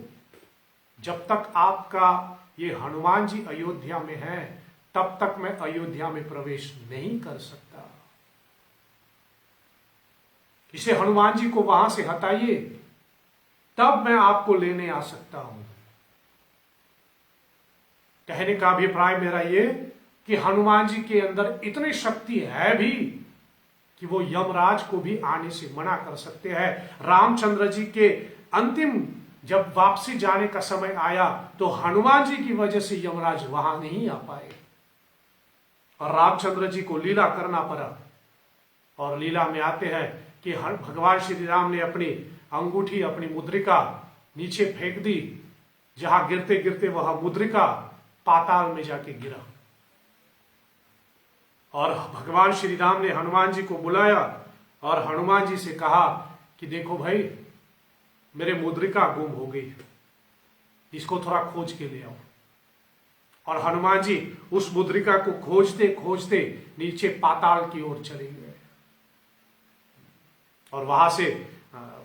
जब तक आपका ये हनुमान जी अयोध्या में हैं, तब तक मैं अयोध्या में प्रवेश नहीं कर सकता। इसे हनुमान जी को वहां से हटाइए, तब मैं आपको लेने आ सकता हूं। कहने का अभिप्राय मेरा ये कि हनुमान जी के अंदर इतनी शक्ति है भी कि वो यमराज को भी आने से मना कर सकते हैं। रामचंद्र जी के अंतिम जब वापसी जाने का समय आया तो हनुमान जी की वजह से यमराज वहां नहीं आ पाए और रामचंद्र जी को लीला करना पड़ा। और लीला में आते हैं कि भगवान श्री राम ने अपनी अंगूठी, अपनी मुद्रिका नीचे फेंक दी, जहां गिरते गिरते वह मुद्रिका पाताल में जाके गिरा। और भगवान श्री राम ने हनुमान जी को बुलाया और हनुमान जी से कहा कि देखो भाई, मेरे मुद्रिका गुम हो गई, इसको थोड़ा खोज के ले आओ। और हनुमान जी उस मुद्रिका को खोजते खोजते नीचे पाताल की ओर चले गए और वहां से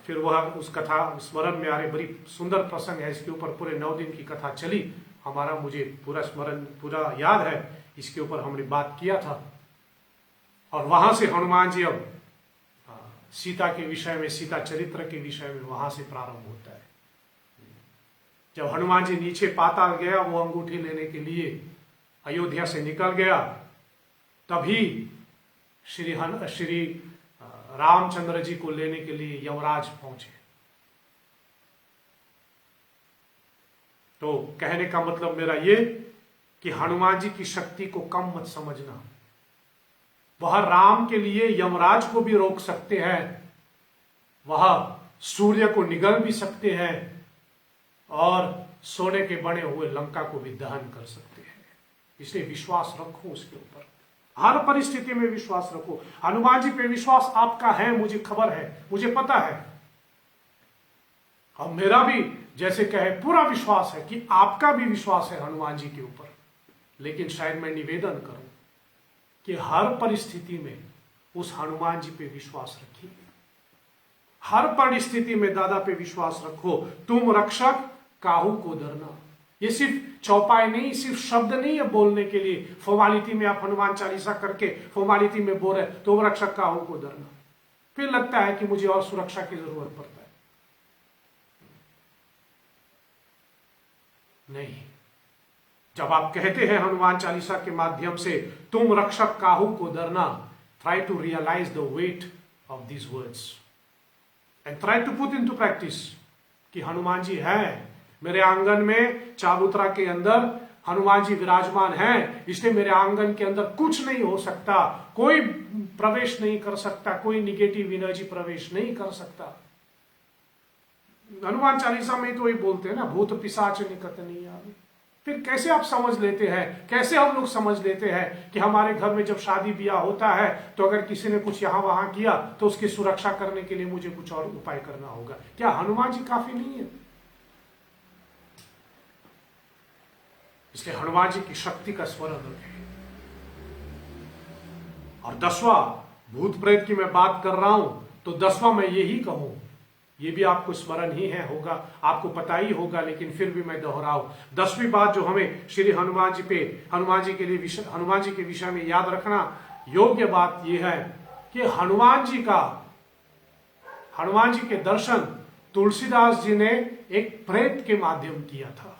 फिर वह उस कथा स्मरण में आ रही, बड़ी सुंदर प्रसंग है, इसके ऊपर पूरे 9 दिन की कथा चली। हमारा मुझे पूरा स्मरण पूरा याद है, इसके ऊपर हमने बात किया था। और वहां से हनुमान जी अब सीता के विषय में, सीता चरित्र के विषय में वहां से प्रारंभ होता है। जब हनुमान जी नीचे पाताल गया, वो अंगूठी लेने के लिए अयोध्या से निकल गया, तभी श्री रामचंद्र जी को लेने के लिए यमराज पहुंचे। तो कहने का मतलब मेरा ये कि हनुमान जी की शक्ति को कम मत समझना। वह राम के लिए यमराज को भी रोक सकते हैं, वह सूर्य को निगल भी सकते हैं और सोने के बने हुए लंका को भी दहन कर सकते हैं। इसलिए विश्वास रखो उसके ऊपर, हर परिस्थिति में विश्वास रखो। हनुमान जी पे विश्वास आपका है, मुझे खबर है, मुझे पता है, और मेरा भी जैसे कहे पूरा विश्वास है कि आपका भी विश्वास है हनुमान जी के ऊपर। लेकिन शायद मैं निवेदन करूं कि हर परिस्थिति में उस हनुमान जी पे विश्वास रखिए, हर परिस्थिति में दादा पे विश्वास रखो। तुम रक्षक काहू को डरना, ये सिर्फ चौपाई नहीं, सिर्फ शब्द नहीं है बोलने के लिए। फॉर्मालिटी में आप हनुमान चालीसा करके फॉर्मालिटी में बोल रहे, तुम रक्षक काहू को डरना, फिर लगता है कि मुझे और सुरक्षा की जरूरत पड़ता है। नहीं, जब आप कहते हैं हनुमान चालीसा के माध्यम से तुम रक्षक काहू को डरना, try to realise the weight of these words and try to put into practice कि हनुमान जी हैं मेरे आंगन में, चाबुत्रा के अंदर हनुमान जी विराजमान हैं, इसलिए मेरे आंगन के अंदर कुछ नहीं हो सकता, कोई प्रवेश नहीं कर सकता, कोई निगेटिव एनर्जी प्रवेश नहीं कर सकता। हनुमान चालीसा में तो ये बोलते हैं ना, भूत पिशाच निकट नहीं आवे। फिर कैसे आप समझ लेते हैं, कैसे हम लोग समझ लेते हैं कि हमारे घर में जब शादी ब्याह होता है तो अगर किसी ने कुछ यहां वहां किया तो उसकी सुरक्षा करने के लिए मुझे कुछ और उपाय करना होगा? क्या हनुमान जी काफी नहीं है? इसलिए हनुमान जी की शक्ति का स्मरण रखें। और 10वां भूत प्रेत की मैं बात कर रहा हूं तो 10वां मैं यही कहूं, ये भी आपको स्मरण ही है, होगा, आपको पता ही होगा, लेकिन फिर भी मैं दोहराऊं। 10वीं बात जो हमें श्री हनुमान जी पे, हनुमान जी के लिए, हनुमान जी के विषय में याद रखना योग्य बात यह है कि हनुमान जी के दर्शन तुलसीदास जी ने एक प्रेत के माध्यम किया था।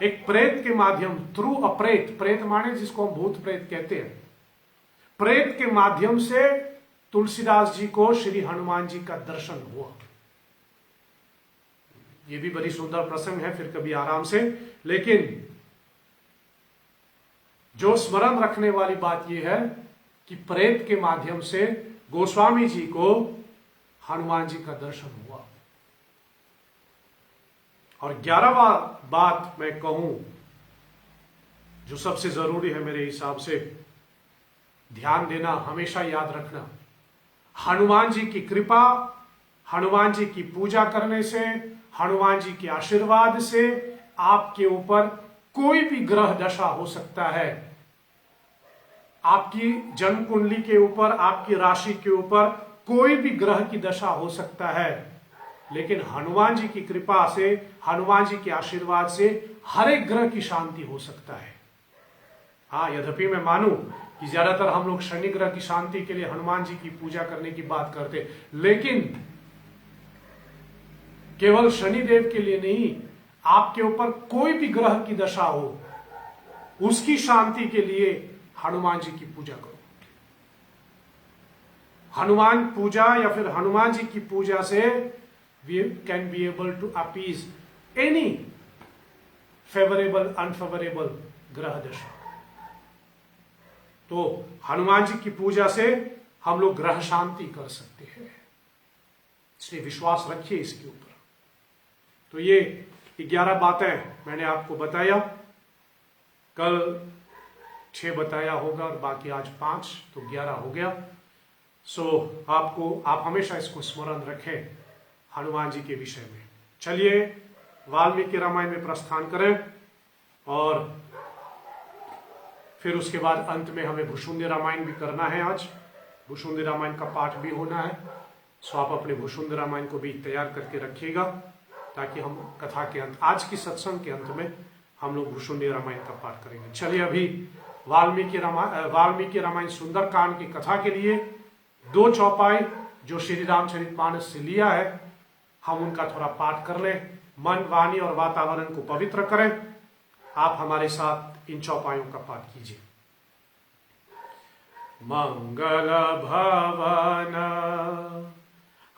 एक प्रेत के माध्यम, थ्रू अ प्रेत, प्रेत माने जिसको हम भूत प्रेत कहते हैं, प्रेत के माध्यम से तुलसीदास जी को श्री हनुमान जी का दर्शन हुआ। यह भी बड़ी सुंदर प्रसंग है, फिर कभी आराम से। लेकिन जो स्मरण रखने वाली बात यह है कि प्रेत के माध्यम से गोस्वामी जी को हनुमान जी का दर्शन हुआ। और 11वां बात मैं कहूं जो सबसे जरूरी है मेरे हिसाब से, ध्यान देना, हमेशा याद रखना, हनुमान जी की कृपा, हनुमान जी की पूजा करने से, हनुमान जी के आशीर्वाद से आपके ऊपर कोई भी ग्रह दशा हो सकता है, आपकी जन्म कुंडली के ऊपर, आपकी राशि के ऊपर कोई भी ग्रह की दशा हो सकता है, लेकिन हनुमान जी की कृपा से, हनुमान जी के आशीर्वाद से हर एक ग्रह की शांति हो सकता है। हाँ, यद्यपि मैं मानूं कि ज्यादातर हम लोग शनि ग्रह की शांति के लिए हनुमान जी की पूजा करने की बात करते, लेकिन केवल शनि देव के लिए नहीं, आपके ऊपर कोई भी ग्रह की दशा हो, उसकी शांति के लिए हनुमान जी की पूजा करो। हनुमान पूजा या फिर हनुमान जी की पूजा से we can be able to appease any favorable unfavorable ग्रह दशा। तो हनुमान जी की पूजा से हम लोग ग्रह शांति कर सकते हैं, इसलिए विश्वास रखिए इसके ऊपर। तो ये 11 बातें मैंने आपको बताया, कल 6 बताया होगा और बाकी आज 5, तो 11 हो गया। आप हमेशा इसको स्मरण रखें हनुमान जी के विषय में। चलिए वाल्मीकि रामायण में प्रस्थान करें और फिर उसके बाद अंत में हमें भुषुंडी रामायण भी करना है। आज भुषुंडी रामायण का पाठ भी होना है, सो आप अपने भुषुंडी रामायण को भी तैयार करके रखिएगा, ताकि हम कथा के अंत, आज की सत्संग के अंत में हम लोग भुषुंडी रामायण का पाठ करेंगे। चलिए अभी वाल्मीकि रामायण सुंदरकांड की कथा के लिए 2 चौपाई जो श्री रामचरितमानस से लिया है, हम उनका थोड़ा पाठ कर लें, मन, वाणी और वातावरण को पवित्र करें। आप हमारे साथ इन चौपाइयों का पाठ कीजिए। मंगल भवन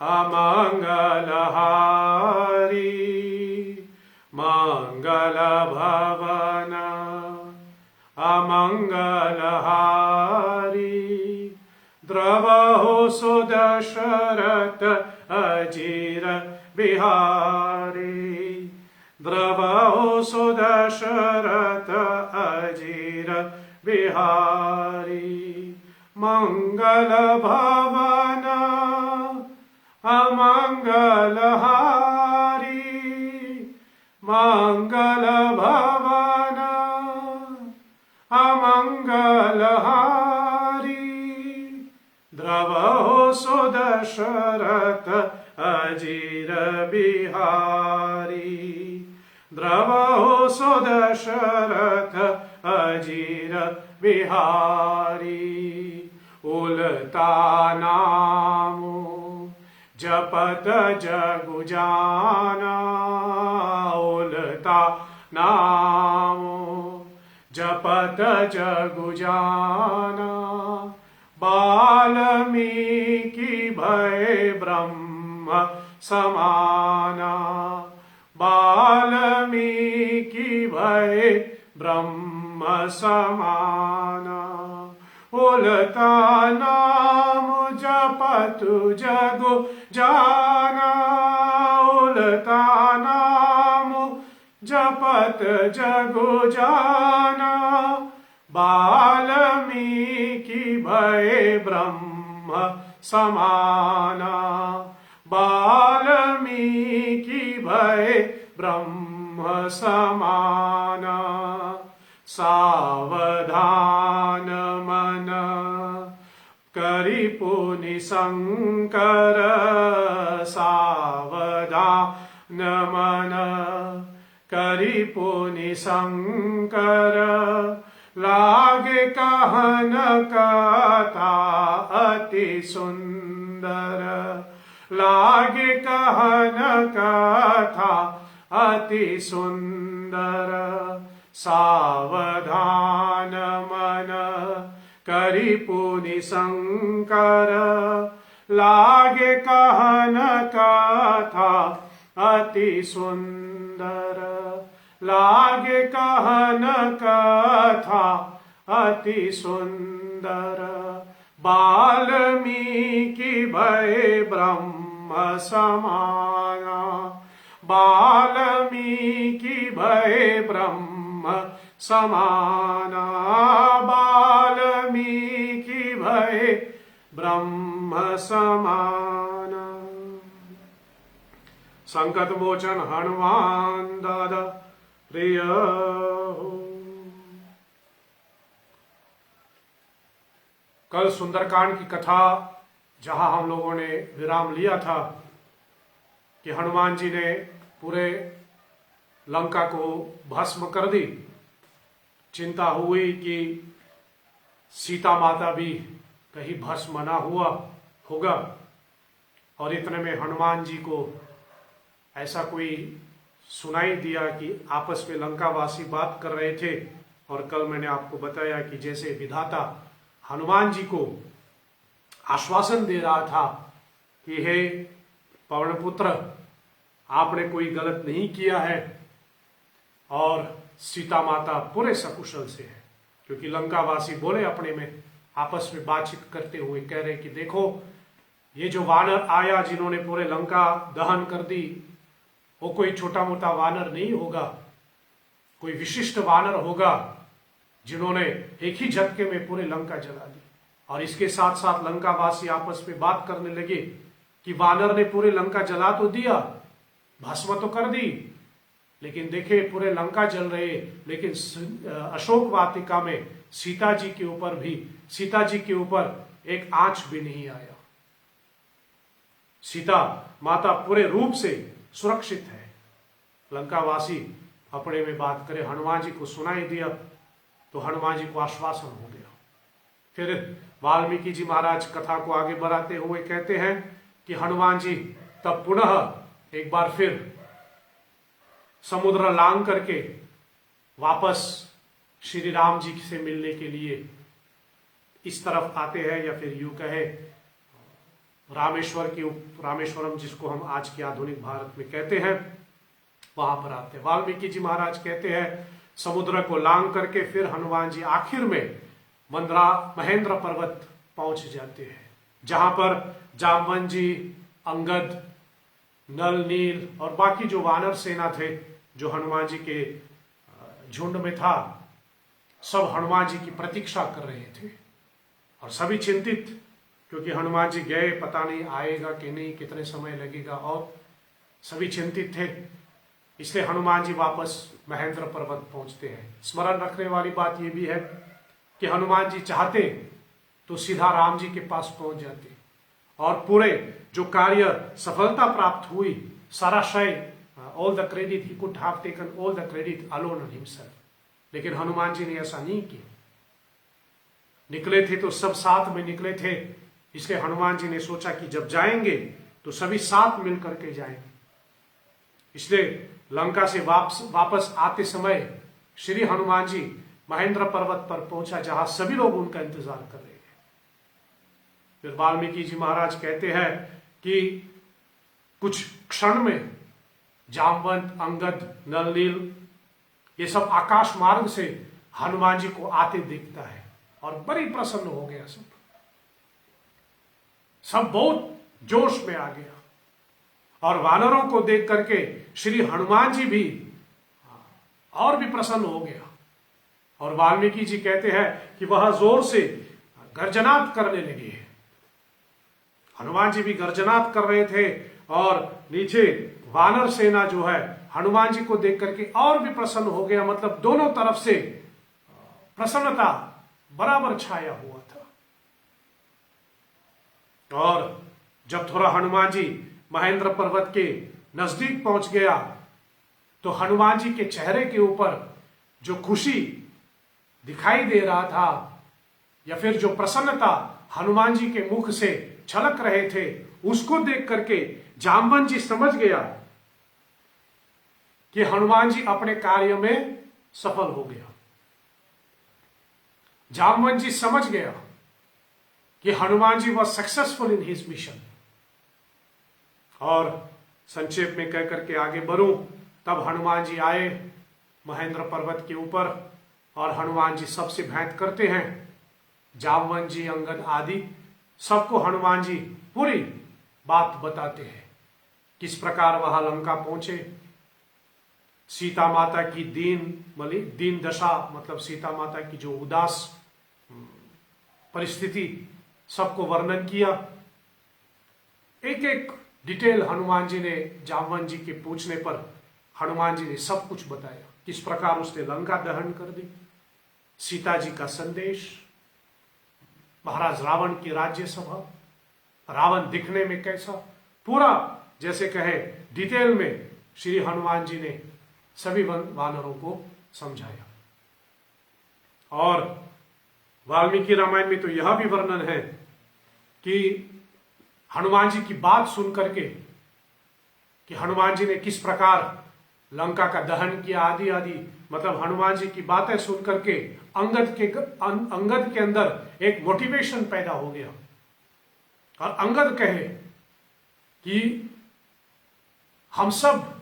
अमंगल हारी, मंगल भवन अमंगल हारी, द्रवहु सुदशरथ अजीर बिहारी, द्रवहु सुदशरथ अजीर बिहारी, मंगल भवन अमंगल हारी, मंगल भवन अमंगल हारी, द्रवहु सुदशरथ अजीर बिहारी, द्रवहु सुदशरथ अजीर बिहारी, उलता नामो जपत जगु जाना, उलता नामो जपत जगु जाना, वाल्मीकि भय ब्रह्म समाना, वाल्मीकि भय ब्रह्म समाना, उलता नाम जपतु जगु जाना, उलता नाम जपत जगु जाना, वाल्मीकि भय ब्रह्म समाना, वाल्मीकि भय ब्रह्म समाना, सावधान मन करि पुनि शंकर, सावधान मन करि पुनि शंकर, लागे कहन कथा अति सुंदर, लागे कहन कथा अति सुंदर, सावधान मन करि पुनि शंकर, लागे कहन कथा अति सुंदर, लागे कहन कथा अति सुंदर, वाल्मीकि भय ब्रह्म समाना, वाल्मीकि भय ब्रह्म समाना, वाल्मीकि भय ब्रह्म समाना। संकट मोचन हनुमान दादा प्रिय हो। कल सुंदरकांड की कथा जहां हम लोगों ने विराम लिया था कि हनुमान जी ने पूरे लंका को भस्म कर दी, चिंता हुई कि सीता माता भी कहीं भस्म ना होगा। और इतने में हनुमान जी को ऐसा कोई सुनाई दिया कि आपस में लंकावासी बात कर रहे थे। और कल मैंने आपको बताया कि जैसे विधाता हनुमान जी को आश्वासन दे रहा था कि हे पवनपुत्र, आपने कोई गलत नहीं किया है और सीता माता पूरे सकुशल से है। क्योंकि लंकावासी बोले अपने में आपस में बातचीत करते हुए कह रहे कि देखो, ये जो वानर आया जिन्होंने पूरे लंका दहन कर दी, वो कोई छोटा मोटा वानर नहीं होगा, कोई विशिष्ट वानर होगा जिन्होंने एक ही झटके में पूरे लंका जला दी। और इसके साथ साथ लंकावासी आपस में बात करने लगे कि वानर ने पूरे लंका जला तो दिया, भस्म तो कर दी, लेकिन देखे पूरे लंका जल रहे, लेकिन अशोक वाटिका में सीता जी के ऊपर एक आंच भी नहीं आया। सीता माता पूरे रूप से सुरक्षित है। लंकावासी अपने में बात करे, हनुमान जी को सुनाई दिया तो हनुमान जी को आश्वासन हो गया। फिर वाल्मीकि जी महाराज कथा को आगे बढ़ाते हुए कहते हैं कि हनुमान जी तब पुनः एक बार फिर समुद्र लांग करके वापस श्री राम जी से मिलने के लिए इस तरफ आते हैं, या फिर यूं कहे रामेश्वरम जिसको हम आज के आधुनिक भारत में कहते हैं, वहां पर आते हैं। वाल्मीकि जी महाराज कहते हैं समुद्र को लांग करके फिर हनुमान जी आखिर में महेंद्र पर्वत पहुंच जाते हैं, जहां पर जामवन जी, अंगद, नल, नील और बाकी जो वानर सेना थे जो हनुमान जी के झुंड में था, सब हनुमान जी की प्रतीक्षा कर रहे थे। और सभी चिंतित, क्योंकि हनुमान जी गए, पता नहीं आएगा कि नहीं, कितने समय लगेगा, और सभी चिंतित थे। इसलिए हनुमान जी वापस महेंद्र पर्वत पहुंचते हैं। स्मरण रखने वाली बात यह भी है कि हनुमान जी चाहते तो सीधा राम जी के पास पहुंच जाते और पूरे जो कार्य सफलता प्राप्त हुई, सारा श्रेय, all the credit, he could have taken all the credit alone on himself. लेकिन हनुमान जी ने ऐसा नहीं किया। निकले थे तो सब साथ में निकले थे, इसलिए हनुमान जी ने सोचा कि जब जाएंगे तो सभी साथ मिल करके जाएंगे। इसलिए लंका से वापस आते समय श्री हनुमान जी महेंद्र पर्वत पर पहुंचा, जहां सभी लोग उनका इंतजार कर रहे हैं। फिर वाल्मीकि जी महाराज कहते हैं कि कुछ क्षण में जामवंत, अंगद, नल, नील ये सब आकाश मार्ग से हनुमान जी को आते देखता है और बड़ी प्रसन्न हो गया। सब बहुत जोश में आ गया और वानरों को देख करके श्री हनुमान जी भी और भी प्रसन्न हो गया। और वाल्मीकि जी कहते हैं कि वह जोर से गर्जनात करने लगे। हनुमान जी भी गर्जनात कर रहे थे और नीचे वानर सेना जो है हनुमान जी को देख करके और भी प्रसन्न हो गया। मतलब दोनों तरफ से प्रसन्नता बराबर छाया हुआ था। और जब थोड़ा हनुमान जी महेंद्र पर्वत के नजदीक पहुंच गया तो हनुमान जी के चेहरे के ऊपर जो खुशी दिखाई दे रहा था, या फिर जो प्रसन्नता हनुमान जी के मुख से छलक रहे थे, उसको देख करके जामवन जी समझ गया कि हनुमान जी अपने कार्य में सफल हो गया। जामवन जी समझ गया कि Hanuman ji was successful in his mission. और संक्षेप में कह करके आगे बढ़ूं, तब हनुमान जी आए महेंद्र पर्वत के ऊपर और हनुमान जी सबसे भेंट करते हैं। जामवन जी, अंगद आदि सबको हनुमान जी पूरी बात बताते हैं, किस प्रकार वह लंका पहुंचे, सीता माता की दीन दशा, मतलब सीता माता की जो उदास परिस्थिति, सबको वर्णन किया। एक एक डिटेल हनुमान जी ने जामवन जी के पूछने पर हनुमान जी ने सब कुछ बताया, किस प्रकार उसने लंका दहन कर दी, सीता जी का संदेश, महाराज रावण की राज्यसभा, रावण दिखने में कैसा, पूरा जैसे कहे डिटेल में श्री हनुमान जी ने सभी वानरों को समझाया। और वाल्मीकि रामायण में तो यह भी वर्णन है कि हनुमान जी की बात सुन करके कि हनुमान जी ने किस प्रकार लंका का दहन किया आदि आदि, मतलब हनुमान जी की बातें सुन करके अंगद के अंदर एक मोटिवेशन पैदा हो गया। और अंगद कहे कि हम सब,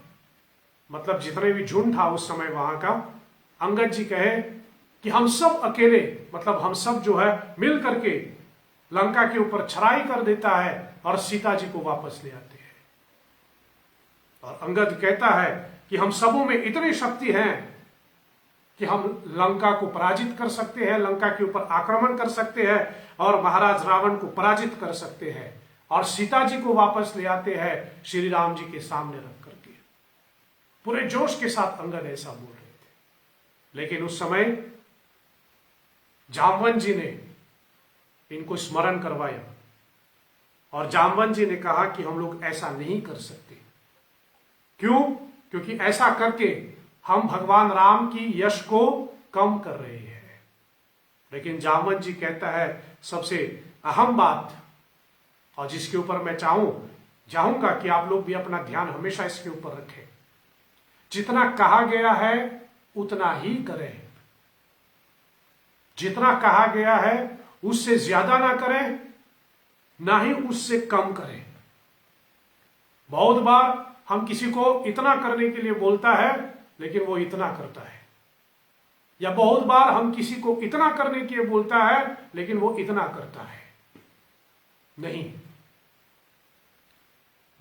मतलब जितने भी झुंड था उस समय वहां का, अंगद जी कहे कि हम सब अकेले, मतलब हम सब जो है मिल करके लंका के ऊपर छड़ाई कर देता है और सीता जी को वापस ले आते हैं। और अंगद कहता है कि हम सबों में इतनी शक्ति है कि हम लंका को पराजित कर सकते हैं, लंका के ऊपर आक्रमण कर सकते हैं और महाराज रावण को पराजित कर सकते हैं और सीता जी को वापस ले आते हैं श्री राम जी के सामने रख करके। पूरे जोश के साथ अंगद ऐसा बोल रहे थे। लेकिन उस समय जामवंत जी ने इनको स्मरण करवाया और जामवंत जी ने कहा कि हम लोग ऐसा नहीं कर सकते। क्यों? क्योंकि ऐसा करके हम भगवान राम की यश को कम कर रहे हैं। लेकिन जामवंत जी कहता है सबसे अहम बात, और जिसके ऊपर मैं चाहूंगा कि आप लोग भी अपना ध्यान हमेशा इसके ऊपर रखें, जितना कहा गया है उतना ही करें। जितना कहा गया है उससे ज्यादा ना करें, ना ही उससे कम करें। बहुत बार हम किसी को इतना करने के लिए बोलता है लेकिन वो इतना करता है, या बहुत बार हम किसी को इतना करने के लिए बोलता है लेकिन वो इतना करता है। नहीं,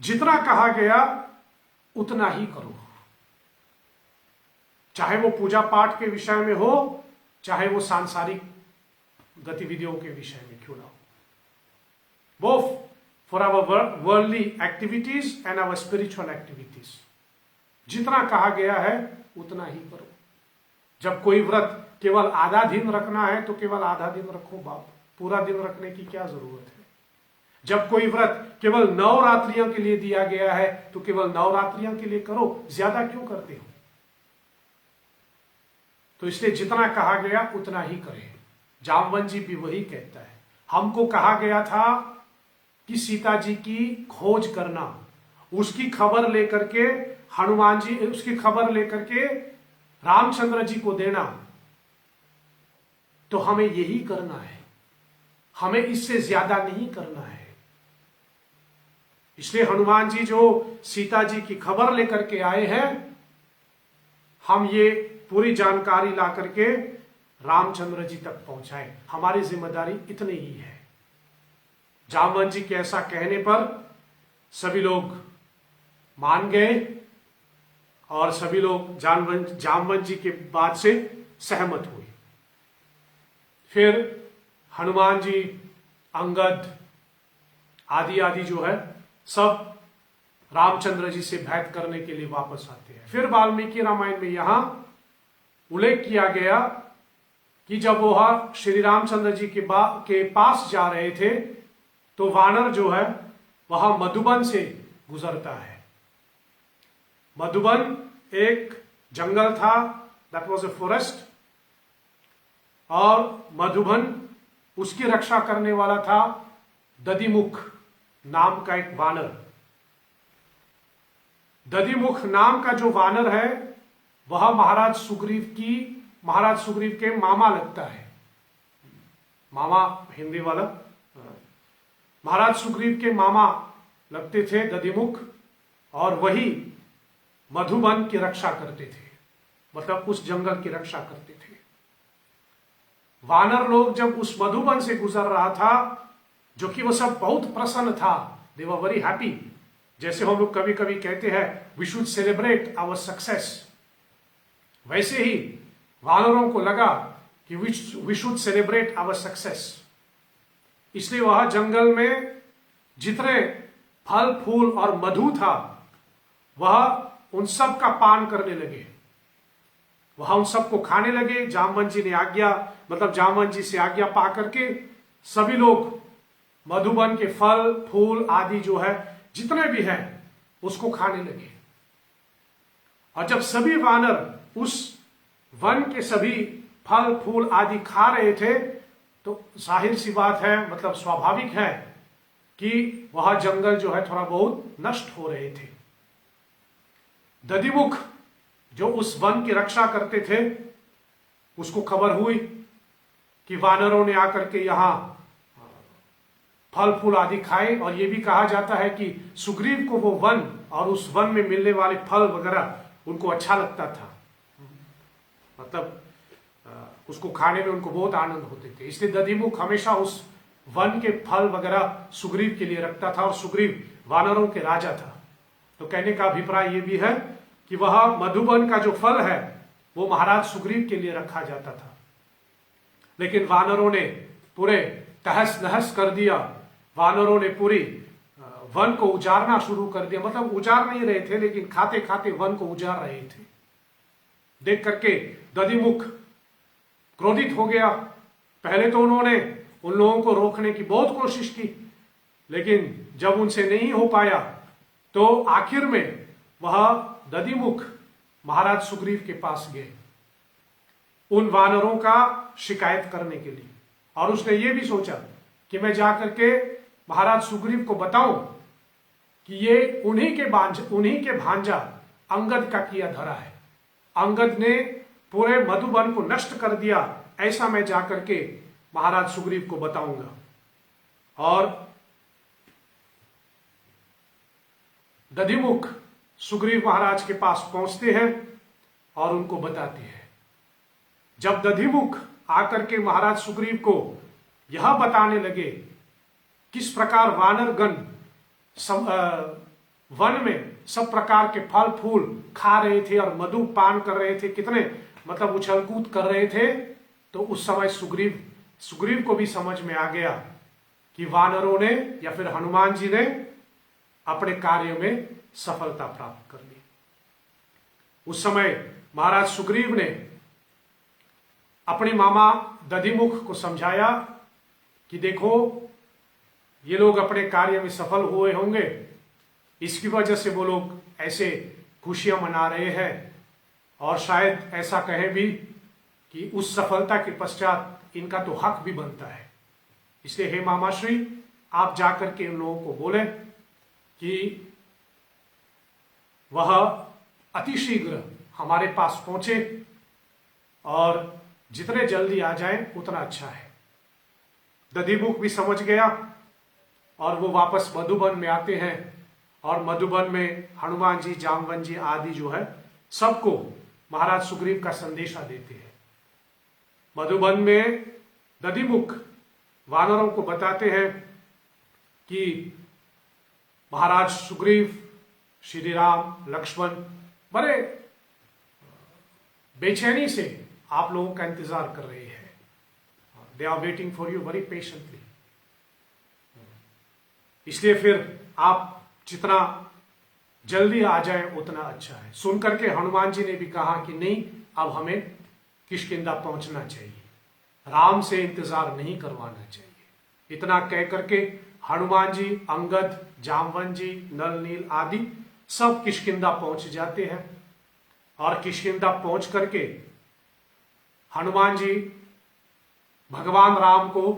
जितना कहा गया उतना ही करो। चाहे वो पूजा पाठ के विषय में हो, चाहे वो सांसारिक गतिविधियों के विषय में क्यों ना हो, वो for our worldly activities and our spiritual activities, जितना कहा गया है उतना ही करो। जब कोई व्रत केवल आधा दिन रखना है तो केवल आधा दिन रखो बाप, पूरा दिन रखने की क्या जरूरत है। जब कोई व्रत केवल 9 रात्रियों के लिए दिया गया है तो केवल 9 रात्रियों के लिए करो, ज्यादा क्यों करते हो। तो इसलिए जितना कहा गया उतना ही करें। जामवंत जी भी वही कहता है। हमको कहा गया था कि सीता जी की खोज करना, उसकी खबर लेकर के हनुमान जी, उसकी खबर लेकर के रामचंद्र जी को देना, तो हमें यही करना है, हमें इससे ज्यादा नहीं करना है। इसलिए हनुमान जी जो सीता जी की खबर लेकर के आए हैं, हम ये पूरी जानकारी ला करके रामचंद्र जी तक पहुंचाएं। हमारी जिम्मेदारी इतनी ही है। जामवंत जी के ऐसा कहने पर सभी लोग मान गए और सभी लोग जामवंत जी के बात से सहमत हुए। फिर हनुमान जी, अंगद आदि आदि जो है सब रामचंद्र जी से भेंट करने के लिए वापस आते हैं। फिर वाल्मीकि रामायण में यहां उल्लेख किया गया कि जब वह श्री रामचंद्र जी के पास जा रहे थे तो वानर जो है वह मधुबन से गुजरता है। मधुबन एक जंगल था, दैट वॉज ए फॉरेस्ट, और मधुबन उसकी रक्षा करने वाला था दधिमुख नाम का एक वानर। दधिमुख नाम का जो वानर है वह महाराज सुग्रीव के मामा लगता है। मामा हिंदी वाला, महाराज सुग्रीव के मामा लगते थे दधिमुख, और वही मधुबन की रक्षा करते थे, मतलब उस जंगल की रक्षा करते थे। वानर लोग जब उस मधुबन से गुजर रहा था, जो कि वो सब बहुत प्रसन्न था, दे वर वेरी हैप्पी। जैसे हम लोग कभी कभी कहते हैं we should celebrate our success, वैसे ही वानरों को लगा कि we should celebrate our success. इसलिए वह जंगल में जितने फल फूल और मधु था वह उन सब का पान करने लगे, वह उन सबको खाने लगे। जामवंत जी से आज्ञा पा करके सभी लोग मधुबन के फल फूल आदि जो है जितने भी हैं उसको खाने लगे। और जब सभी वानर उस वन के सभी फल फूल आदि खा रहे थे तो जाहिर सी बात है, मतलब स्वाभाविक है कि वह जंगल जो है थोड़ा बहुत नष्ट हो रहे थे। दधिमुख जो उस वन की रक्षा करते थे उसको खबर हुई कि वानरों ने आकर के यहां फल फूल आदि खाए। और यह भी कहा जाता है कि सुग्रीव को वो वन और उस वन में मिलने वाले फल वगैरह उनको अच्छा लगता था, मतलब उसको खाने में उनको बहुत आनंद होते थे। इसलिए दधिमुख हमेशा उस वन के फल वगैरह सुग्रीव के लिए रखता था, और सुग्रीव वानरों के राजा था। तो कहने का अभिप्राय ये भी है कि वह मधुबन का जो फल है वो महाराज सुग्रीव के लिए रखा जाता था, लेकिन वानरों ने पूरे तहस नहस कर दिया। वानरों ने पूरी वन को उजाड़ना शुरू कर दिया, मतलब उजाड़ नहीं रहे थे लेकिन खाते खाते वन को उजाड़ रहे थे। देख करके दधिमुख क्रोधित हो गया। पहले तो उन्होंने उन लोगों को रोकने की बहुत कोशिश की, लेकिन जब उनसे नहीं हो पाया तो आखिर में वह दधिमुख महाराज सुग्रीव के पास गए उन वानरों का शिकायत करने के लिए। और उसने ये भी सोचा कि मैं जाकर के महाराज सुग्रीव को बताऊं कि ये उन्हीं के भांजा अंगद का किया धरा है। अंगद ने पूरे मधुबन को नष्ट कर दिया, ऐसा मैं जाकर के महाराज सुग्रीव को बताऊंगा। और दधिमुख सुग्रीव महाराज के पास पहुंचते हैं और उनको बताते हैं। जब दधिमुख आकर के महाराज सुग्रीव को यह बताने लगे किस प्रकार वानरगण वन में सब प्रकार के फल फूल खा रहे थे और मधु पान कर रहे थे, कितने मतलब उछलकूद कर रहे थे, तो उस समय सुग्रीव को भी समझ में आ गया कि वानरों ने या फिर हनुमान जी ने अपने कार्य में सफलता प्राप्त कर ली। उस समय महाराज सुग्रीव ने अपने मामा दधिमुख को समझाया कि देखो ये लोग अपने कार्य में सफल हुए होंगे, इसकी वजह से वो लोग ऐसे खुशियां मना रहे हैं, और शायद ऐसा कहें भी कि उस सफलता के पश्चात इनका तो हक भी बनता है। इसलिए हे मामाश्री, आप जाकर के उन लोगों को बोले कि वह अतिशीघ्र हमारे पास पहुंचे और जितने जल्दी आ जाए उतना अच्छा है। दधिमुख भी समझ गया और वो वापस मधुबन में आते हैं, और मधुबन में हनुमान जी, जामवन जी आदि जो है सबको महाराज सुग्रीव का संदेशा देते हैं। मधुबन में दधिमुख वानरों को बताते हैं कि महाराज सुग्रीव, श्री राम, लक्ष्मण बड़े बेचैनी से आप लोगों का इंतजार कर रहे हैं। They are waiting for you very patiently. इसलिए फिर आप जितना जल्दी आ जाए उतना अच्छा है। सुनकर के हनुमान जी ने भी कहा कि नहीं, अब हमें किष्किंधा पहुंचना चाहिए, राम से इंतजार नहीं करवाना चाहिए। इतना कह करके हनुमान जी, अंगद, जामवन जी, नल नील आदि सब किष्किंधा पहुंच जाते हैं। और किष्किंधा पहुंच करके हनुमान जी भगवान राम को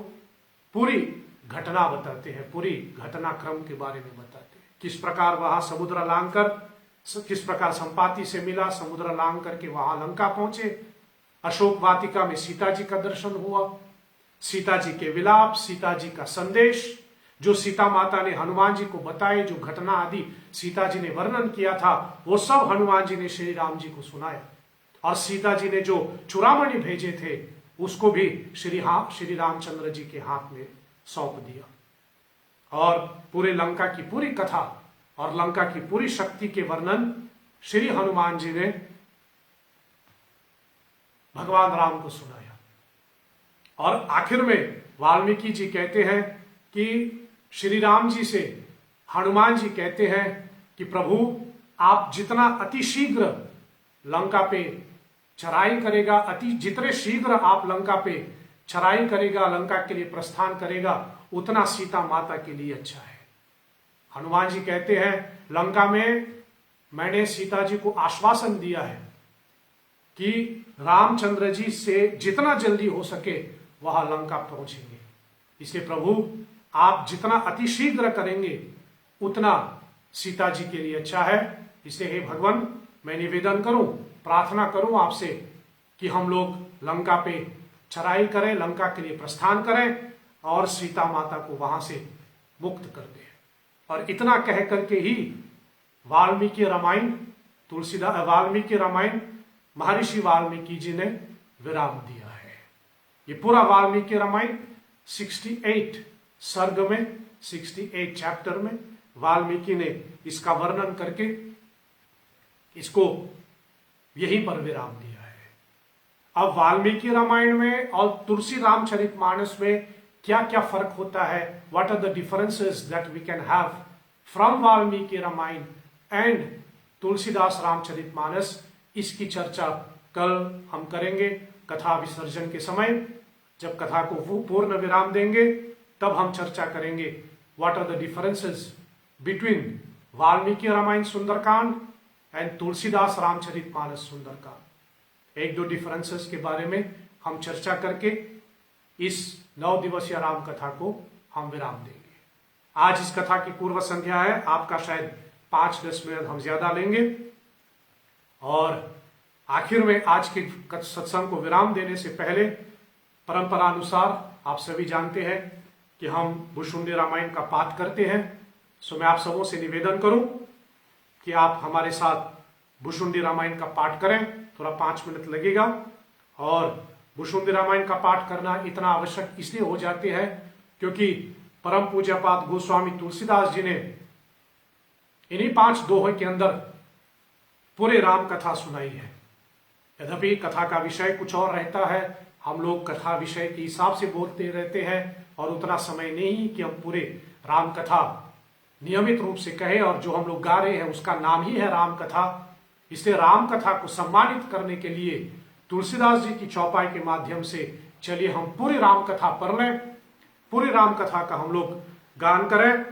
पूरी घटना बताते हैं, पूरी घटनाक्रम के बारे में बताते हैं। किस प्रकार वहां समुद्र लांघकर, किस प्रकार संपाति से मिला, समुद्र लांघ करके वहां लंका पहुंचे, अशोक वाटिका में सीता जी का दर्शन हुआ, सीता जी के विलाप, सीता जी का संदेश जो सीता माता ने हनुमान जी को बताए, जो घटना आदि सीता जी ने वर्णन किया था, वो सब हनुमान जी ने श्री राम जी को सुनाया। और सीता जी ने जो चूड़ामणि भेजे थे उसको भी श्री रामचंद्र जी के हाथ में सौंप दिया। और पूरे लंका की पूरी कथा और लंका की पूरी शक्ति के वर्णन श्री हनुमान जी ने भगवान राम को सुनाया। और आखिर में वाल्मीकि जी कहते हैं कि श्री राम जी से हनुमान जी कहते हैं कि प्रभु, आप जितना अतिशीघ्र लंका पे चढ़ाई करेगा, जितने शीघ्र आप लंका पे चराई करेगा, लंका के लिए प्रस्थान करेगा, उतना सीता माता के लिए अच्छा है। हनुमान जी कहते हैं लंका में मैंने सीता जी को आश्वासन दिया है कि रामचंद्र जी से जितना जल्दी हो सके वह लंका पहुंचेंगे, इसलिए प्रभु आप जितना अतिशीघ्र करेंगे उतना सीता जी के लिए अच्छा है। इसलिए हे भगवान, मैं निवेदन करूं, प्रार्थना करूं आपसे कि हम लोग लंका पे चराई करें, लंका के लिए प्रस्थान करें और सीता माता को वहां से मुक्त कर दें। और इतना कह करके ही वाल्मीकि रामायण वाल्मीकि रामायण महर्षि वाल्मीकि जी ने विराम दिया है। ये पूरा वाल्मीकि रामायण 68 सर्ग में, 68 चैप्टर में वाल्मीकि ने इसका वर्णन करके इसको यहीं पर विराम दिया है। अब वाल्मीकि रामायण में और तुलसी रामचरितमानस में क्या क्या फर्क होता है, what are the differences that we can have from Valmiki Ramayana and Tulsidas Ramcharitmanas, इसकी चर्चा कल हम करेंगे कथा विसर्जन के समय। जब कथा को पूर्ण विराम देंगे तब हम चर्चा करेंगे what are the differences between Valmiki Ramayana Sundarkand and Tulsidas Ramcharitmanas Sundarkand. एक दो डिफरेंसेस के बारे में हम चर्चा करके इस 9 दिवसीय राम कथा को हम विराम देंगे। आज इस कथा की पूर्व संध्या है, आपका शायद 5-10 मिनट हम ज्यादा लेंगे और आखिर में आज के सत्संग को विराम देने से पहले परंपरा अनुसार आप सभी जानते हैं कि हम भुशुंडी रामायण का पाठ करते हैं। सो मैं आप सबों से निवेदन करूं कि आप हमारे साथ भुशुंडी रामायण का पाठ करें, थोड़ा 5 मिनट लगेगा। और भुशुंडी रामायण का पाठ करना इतना आवश्यक इसलिए हो जाते हैं क्योंकि परम पूज्यपाद गोस्वामी तुलसीदास जी ने इन्हीं 5 दोहों के अंदर पूरे राम कथा सुनाई है। यद्यपि कथा का विषय कुछ और रहता है, हम लोग कथा विषय के हिसाब से बोलते रहते हैं और उतना समय नहीं कि हम पूरे राम कथा नियमित रूप से कहें, और जो हम लोग गा रहे हैं उसका नाम ही है राम कथा। इसलिए राम कथा को सम्मानित करने के लिए तुलसीदास जी की चौपाई के माध्यम से चलिए हम पूरी राम कथा पढ़ लें, पूरी राम कथा का हम लोग गान करें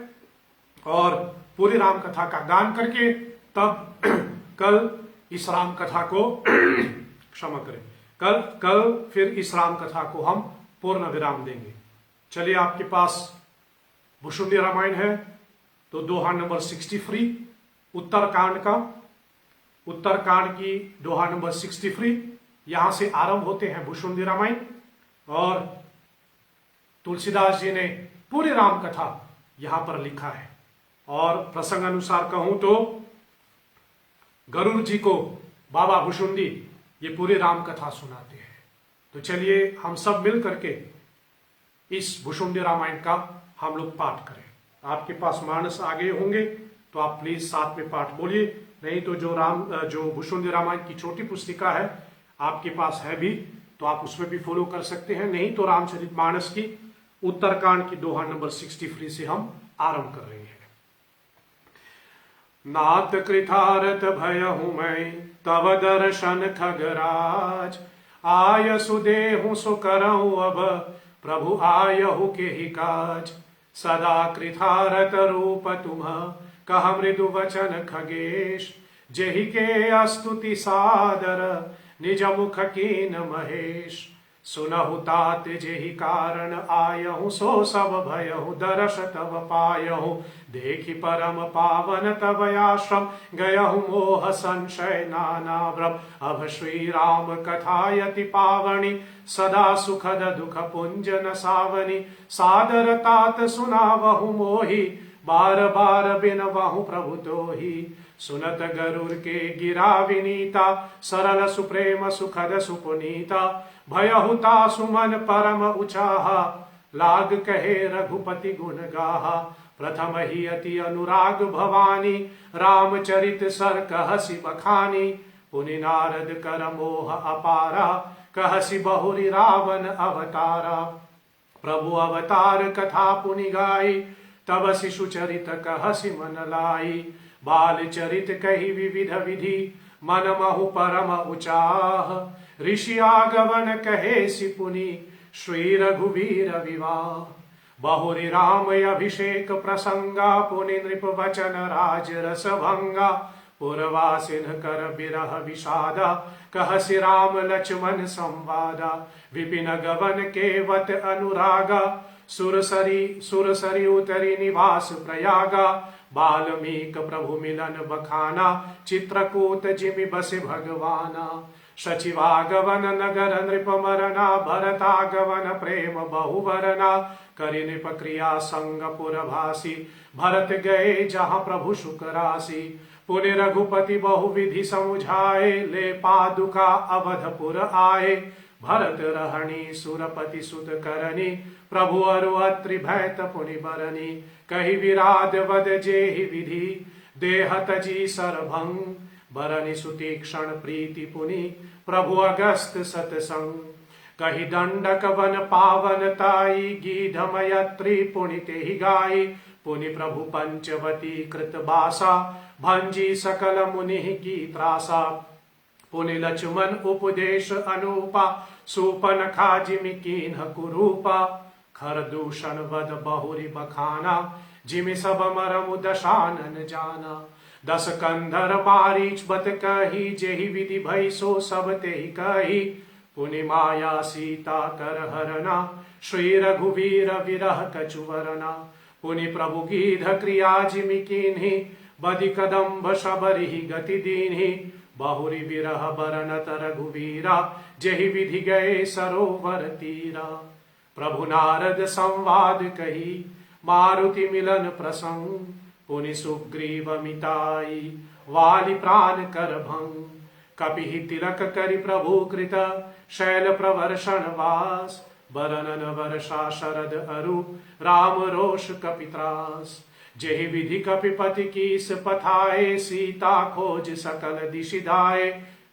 और पूरी राम कथा का गान करके तब कल इस राम कथा को क्षमा करें, कल फिर इस राम कथा को हम पूर्ण विराम देंगे। चलिए, आपके पास भुशुंडी रामायण है तो दोहा नंबर 63 उत्तरकांड का, उत्तरकांड की दोहा नंबर 63, यहां से आरंभ होते हैं भुशुंडी रामायण। और तुलसीदास जी ने पूरी राम कथा यहां पर लिखा है। और प्रसंग अनुसार कहूं तो गरुड़ जी को बाबा भुशुंडी ये पूरी राम कथा सुनाते हैं। तो चलिए हम सब मिल करके इस भुशुंडी रामायण का हम लोग पाठ करें। आपके पास मानस आ गए होंगे तो आप प्लीज साथ में पाठ बोलिए, नहीं तो जो भुशुंडी रामायण की छोटी पुस्तिका है आपके पास है भी तो आप उसमें भी फॉलो कर सकते हैं, नहीं तो रामचरितमानस की उत्तरकांड की दोहा नंबर 63 से हम आरंभ कर रहे हैं। नाथ कृतारथ भयहु मैं तव दर्शन खगराज, आय सुदेहु सु करहु अब प्रभु आयहु के ही काज। सदा कृतारथ रूप तुम कह मृदु वचन खगेश, जेहि के अस्तुति सादर निज मुख कीन महेश। सुनहु तात जेहि कारण आयहु सो सब भयहु, दर्श तब पायहु देखि परम पावन तब आश्रम। गयहु मोह संशय नाना भ्रम, अब श्री राम कथायति पावनी। सदा सुखद दुख पुंज न सावनी, सादर तात सुनावहु मोहि। बार बार बिनवहु प्रभु तोहि, सुनत गरुड़ के गिरा विनीता। सरल सुप्रेम सुखद सुपुनीता, भयहुता सुमन परम उचाहा। लाग कहे रघुपति गुण गाहा, प्रथम ही अति अनुराग भवानी। रामचरित सर कहसी बखानी, पुनि नारद कर मोह अपारा। कहसी बहुरी रावण अवतारा, प्रभु अवतार कथा पुनि गाई। तब शिशु चरित कहसी मन लाई, बाल चरित कही विविध विधि। मन महु परम उचाह, ऋषि आगमन कहे सिपुनि। श्री रघुवीर विवाह बहुरी राम अभिषेक प्रसंगा पुनि नृप वचन राज रस भंगा पुरवासिन कर बिरह विषादा कहसि राम लक्ष्मण संवादा विपिन गगन केवत अनुरागा सुरसरी उतरी निवास प्रयागा बाल्मीक प्रभु मिलन बखाना चित्रकूट जिमि बसे भगवाना सचिवागवन नगर नृप मरना भरतागवन प्रेम बहुवरना करि नृप क्रिया संग पुरभासी भरत गए जहाँ प्रभु शुकरासी पुनि रघुपति बहुविधि समुझाए ले पादुका अवधपुर आए भरत रहणी सुरपति सुत करनी प्रभु अरु अत्रि भैत पुनि बरनी कहि विराध वद जेहि विधि देहत जी सरभंग बरनि सुतीक्षण प्रीति पुनि प्रभु अगस्त सतसंग कहि दंडक वन पावन ताई गीधमयत्री पुनि तेहि गाई पुनि प्रभु पंचवती कृत बासा भंजी सकल मुनि की त्रासा पुनि लक्ष्मण उपदेश अनुपा सुपन खाजिमि कीन्ह कुरूपा खर दूषण वद बहुरी बखाना जिमि सब मरमु दशानन जाना दस कंधर मारीच बत कही जेहि विधि भई सो सब तेहि कही पुनि माया सीता कर हरना श्री रघुवीर विरह कचुवरना पुनि प्रभु गीध क्रिया जिमि कीन्हि बदि कदम्ब शबरिहि गति दीन्हि बहुरी विरह बरनत रघुवीरा जेहि विधि गए सरोवर तीरा प्रभु नारद संवाद कही मारुति मिलन प्रसंग पुनि सुग्रीव मिताई वाली प्राण कर भंग कपिहि तिलक करि प्रभु कृत शैल प्रवर्षण वास बरनन वर्षा शरद अरु राम रोष कपित्रास जेहि विधि कपिपति कीस पथाए सीता खोज सकल दिशि धाए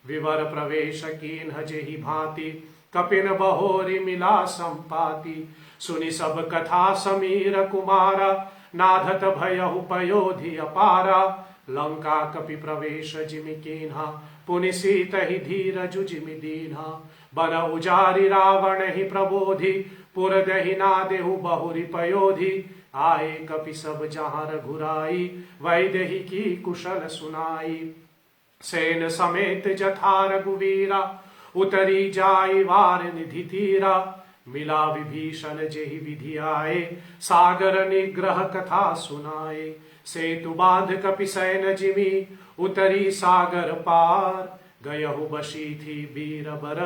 विवर प्रवेश कीन्ह जेहि भांति कपिन बहोरी मिला संपाति सुनि सब कथा समीर कुमारा नाधत भयहु पयोधि अपारा लंका कपि प्रवेश जिमि कीन्हा पुनि सीतहि धीरजु जिमि दीन्हा बन उजारि रावण ही प्रबोधि पुर दहि नादेहु बहुरी पयोधि आए कपि सब जहाँ रघुराई वैदेही की कुशल सुनाई सेन समेत जथा रघुवीरा उतरी जाई वार निधि तीरा मिला विभीषण जेहि विधि आए सागर निग्रह कथा सुनाए सेतु बांध कपि सैन जिमि उतरी सागर पार गयहु बशी थी बीर बर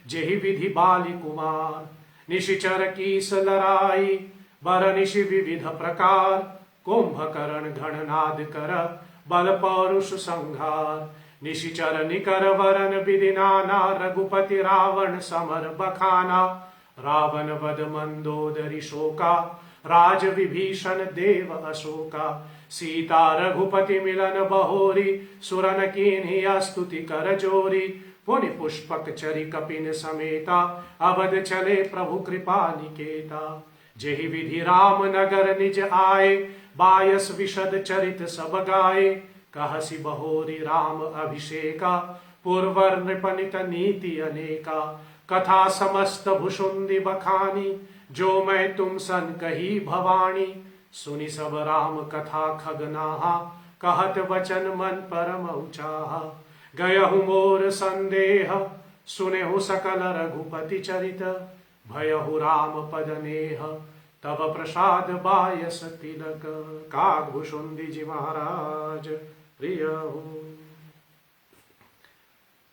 जेहि विधि बाली कुमार निशिचर कीस लड़ाई बर निशि विविध प्रकार कुंभकर्ण घणनाद कर बल पौरुष संघार निशिचर निकर वरन विधि नाना रघुपति रावण समर बखाना रावण वध मंदोदरी शोका राज विभीषण देव अशोका सीता रघुपति मिलन बहोरी सुरन कीन्हि स्तुति कर जोरी पुनि पुष्पक चरि कपिन समेता अवध चले प्रभु कृपा निकेता जेहि विधि राम नगर निज आए बायस विशद चरित सब गाए कहसि बहोरी राम अभिषेका पूर्वर नृपनित नीति अनेका कथा समस्त भुषुंदि बखानी जो मैं तुम सन कही भवानी सुनि सब राम कथा खगनाहा कहत वचन मन परम उचाहा गयहु मोर संदेह सुनेहु सकल रघुपति चरित भयहु राम पद नेह तब प्रसाद बायस तिलक कागभुषुंदी जी महाराज प्रिय हो।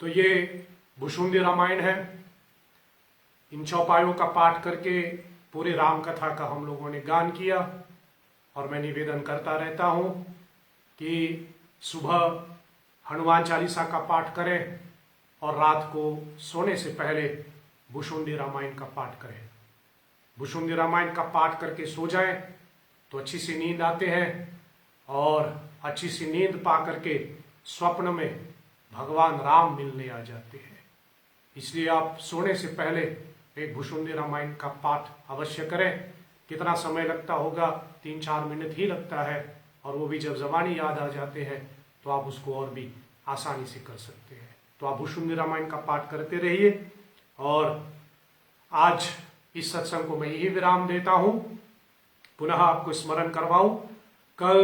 तो ये भुषुंदी रामायण है। इन चौपायों का पाठ करके पूरे राम कथा का हम लोगों ने गान किया और मैं निवेदन करता रहता हूं कि सुबह हनुमान चालीसा का पाठ करें और रात को सोने से पहले भुषुंडी रामायण का पाठ करें। भुषुंडी रामायण का पाठ करके सो जाएं तो अच्छी सी नींद आते हैं और अच्छी सी नींद पा करके स्वप्न में भगवान राम मिलने आ जाते हैं। इसलिए आप सोने से पहले एक भुषुंडी रामायण का पाठ अवश्य करें। कितना समय लगता होगा, 3-4 मिनट ही लगता है और वो भी जब ज़बानी याद आ जाते हैं तो आप उसको और भी आसानी से कर सकते हैं। तो आप भुषुंडी रामायण का पाठ करते रहिए। और आज इस सत्संग को मैं यही विराम देता हूं। पुनः आपको स्मरण करवाऊं, कल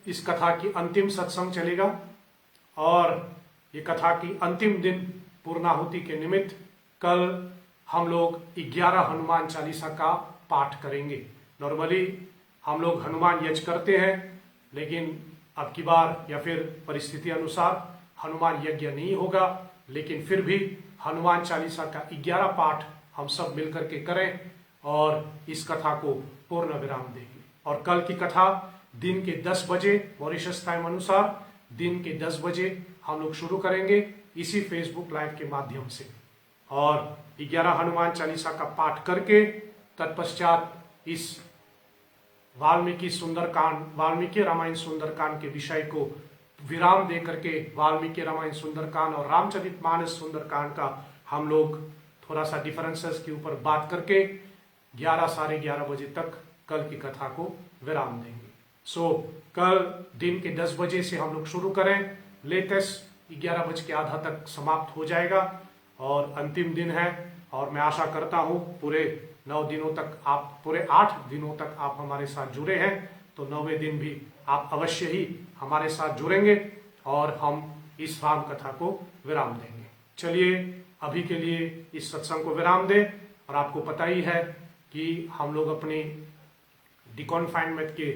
इस कथा की अंतिम सत्संग चलेगा और ये कथा की अंतिम दिन पूर्णाहुति के निमित्त कल हम लोग 11 हनुमान चालीसा का पाठ करेंगे। नॉर्मली हम लोग हनुमान यज्ञ करते हैं, लेकिन अब की बार या फिर परिस्थिति अनुसार हनुमान यज्ञ नहीं होगा, लेकिन फिर भी हनुमान चालीसा का 11 पाठ हम सब मिलकर के करें और इस कथा को पूर्ण विराम देंगे। और कल की कथा दिन के 10 बजे मॉरिशस टाइम अनुसार दिन के 10 बजे हम लोग शुरू करेंगे इसी फेसबुक लाइव के माध्यम से। और 11 हनुमान चालीसा का पाठ करके तत्पश्चात इस वाल्मीकि रामायण सुंदरकांड के विषय को विराम दे करके वाल्मीकि रामायण सुंदरकांड और रामचरितमानस सुंदरकांड का हम लोग थोड़ा सा डिफरेंसेस के ऊपर बात करके 11 साढ़े 11 बजे तक कल की कथा को विराम देंगे। सो कल दिन के 10 बजे से हम लोग शुरू करें, लेटेस्ट 11 बज के आधा तक समाप्त हो जाएगा और अंतिम दिन है। और मैं आशा करता हूं पूरे 9 दिनों तक पूरे 8 दिनों तक आप हमारे साथ जुड़े हैं, तो 9वें दिन भी आप अवश्य ही हमारे साथ जुड़ेंगे और हम इस राम कथा को विराम देंगे। चलिए अभी के लिए इस सत्संग को विराम दें। और आपको पता ही है कि हम लोग अपने डिकॉन्फाइनमेंट के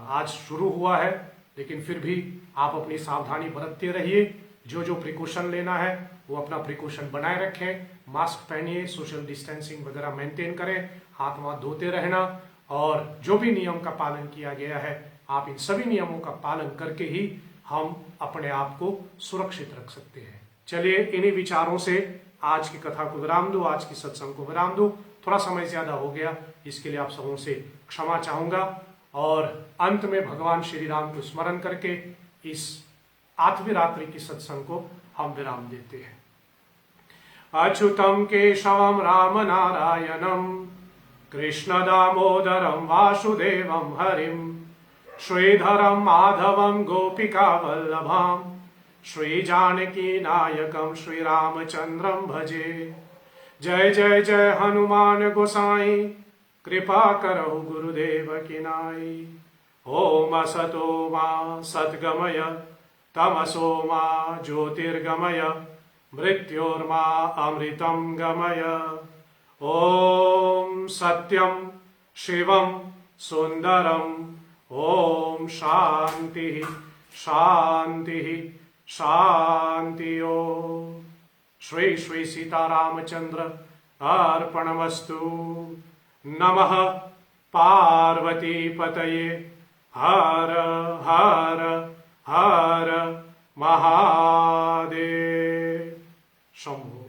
आज शुरू हुआ है, लेकिन फिर भी आप अपनी सावधानी बरतते रहिए। जो जो प्रिकॉशन लेना है वो अपना प्रिकॉशन बनाए रखें, मास्क पहनिए, सोशल डिस्टेंसिंग वगैरह मेंटेन करें, हाथ वाथ धोते रहना और जो भी नियम का पालन किया गया है आप इन सभी नियमों का पालन करके ही हम अपने आप को सुरक्षित रख सकते हैं। चलिए इन्हीं विचारों से आज की कथा को विराम दो, आज की सत्संग को विराम दो। थोड़ा समय ज्यादा हो गया, इसके लिए आप सबों से क्षमा चाहूंगा। और अंत में भगवान श्री राम को स्मरण करके इस 8वीं रात्रि की सत्संग को हम विराम देते हैं। अच्युतम केशवम राम नारायणम कृष्ण दामोदरम वासुदेवम हरिम श्रीधरम माधवम गोपिका वल्लभाम श्री जानकी नायकम श्री रामचंद्रम भजे। जय जय जय हनुमान गोसाई कृपा करो गुरुदेव की नाई। ओम असतो मा सद्गमय तमसो मा ज्योतिर्गमय मृत्योर्मा अमृतं गमय। ओम सत्यम शिवम सुंदरम। ओम शांति शांति शांति। ओम श्री श्री सीतारामचंद्र अर्पणमस्तु। नमः पार्वती पतये। हर हर हर महादेव। शंभो।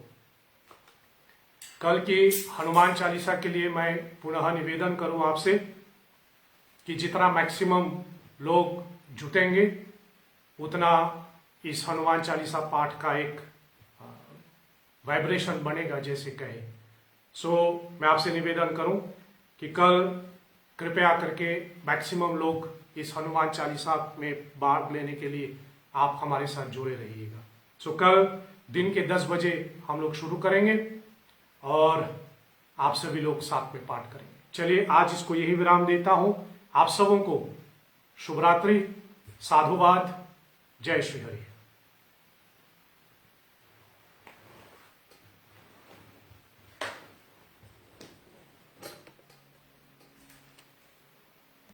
कल की हनुमान चालीसा के लिए मैं पुनः निवेदन करूं आपसे कि जितना मैक्सिमम लोग जुटेंगे उतना इस हनुमान चालीसा पाठ का एक वाइब्रेशन बनेगा, जैसे कहे। सो मैं आपसे निवेदन करूं कि कल कृपया करके मैक्सिमम लोग इस हनुमान चालीसा में भाग लेने के लिए आप हमारे साथ जुड़े रहिएगा। सो कल दिन के 10 बजे हम लोग शुरू करेंगे और आप सभी लोग साथ में पाठ करेंगे। चलिए आज इसको यही विराम देता हूं। आप सबों को शुभ रात्रि, साधुवाद, जय श्री हरि।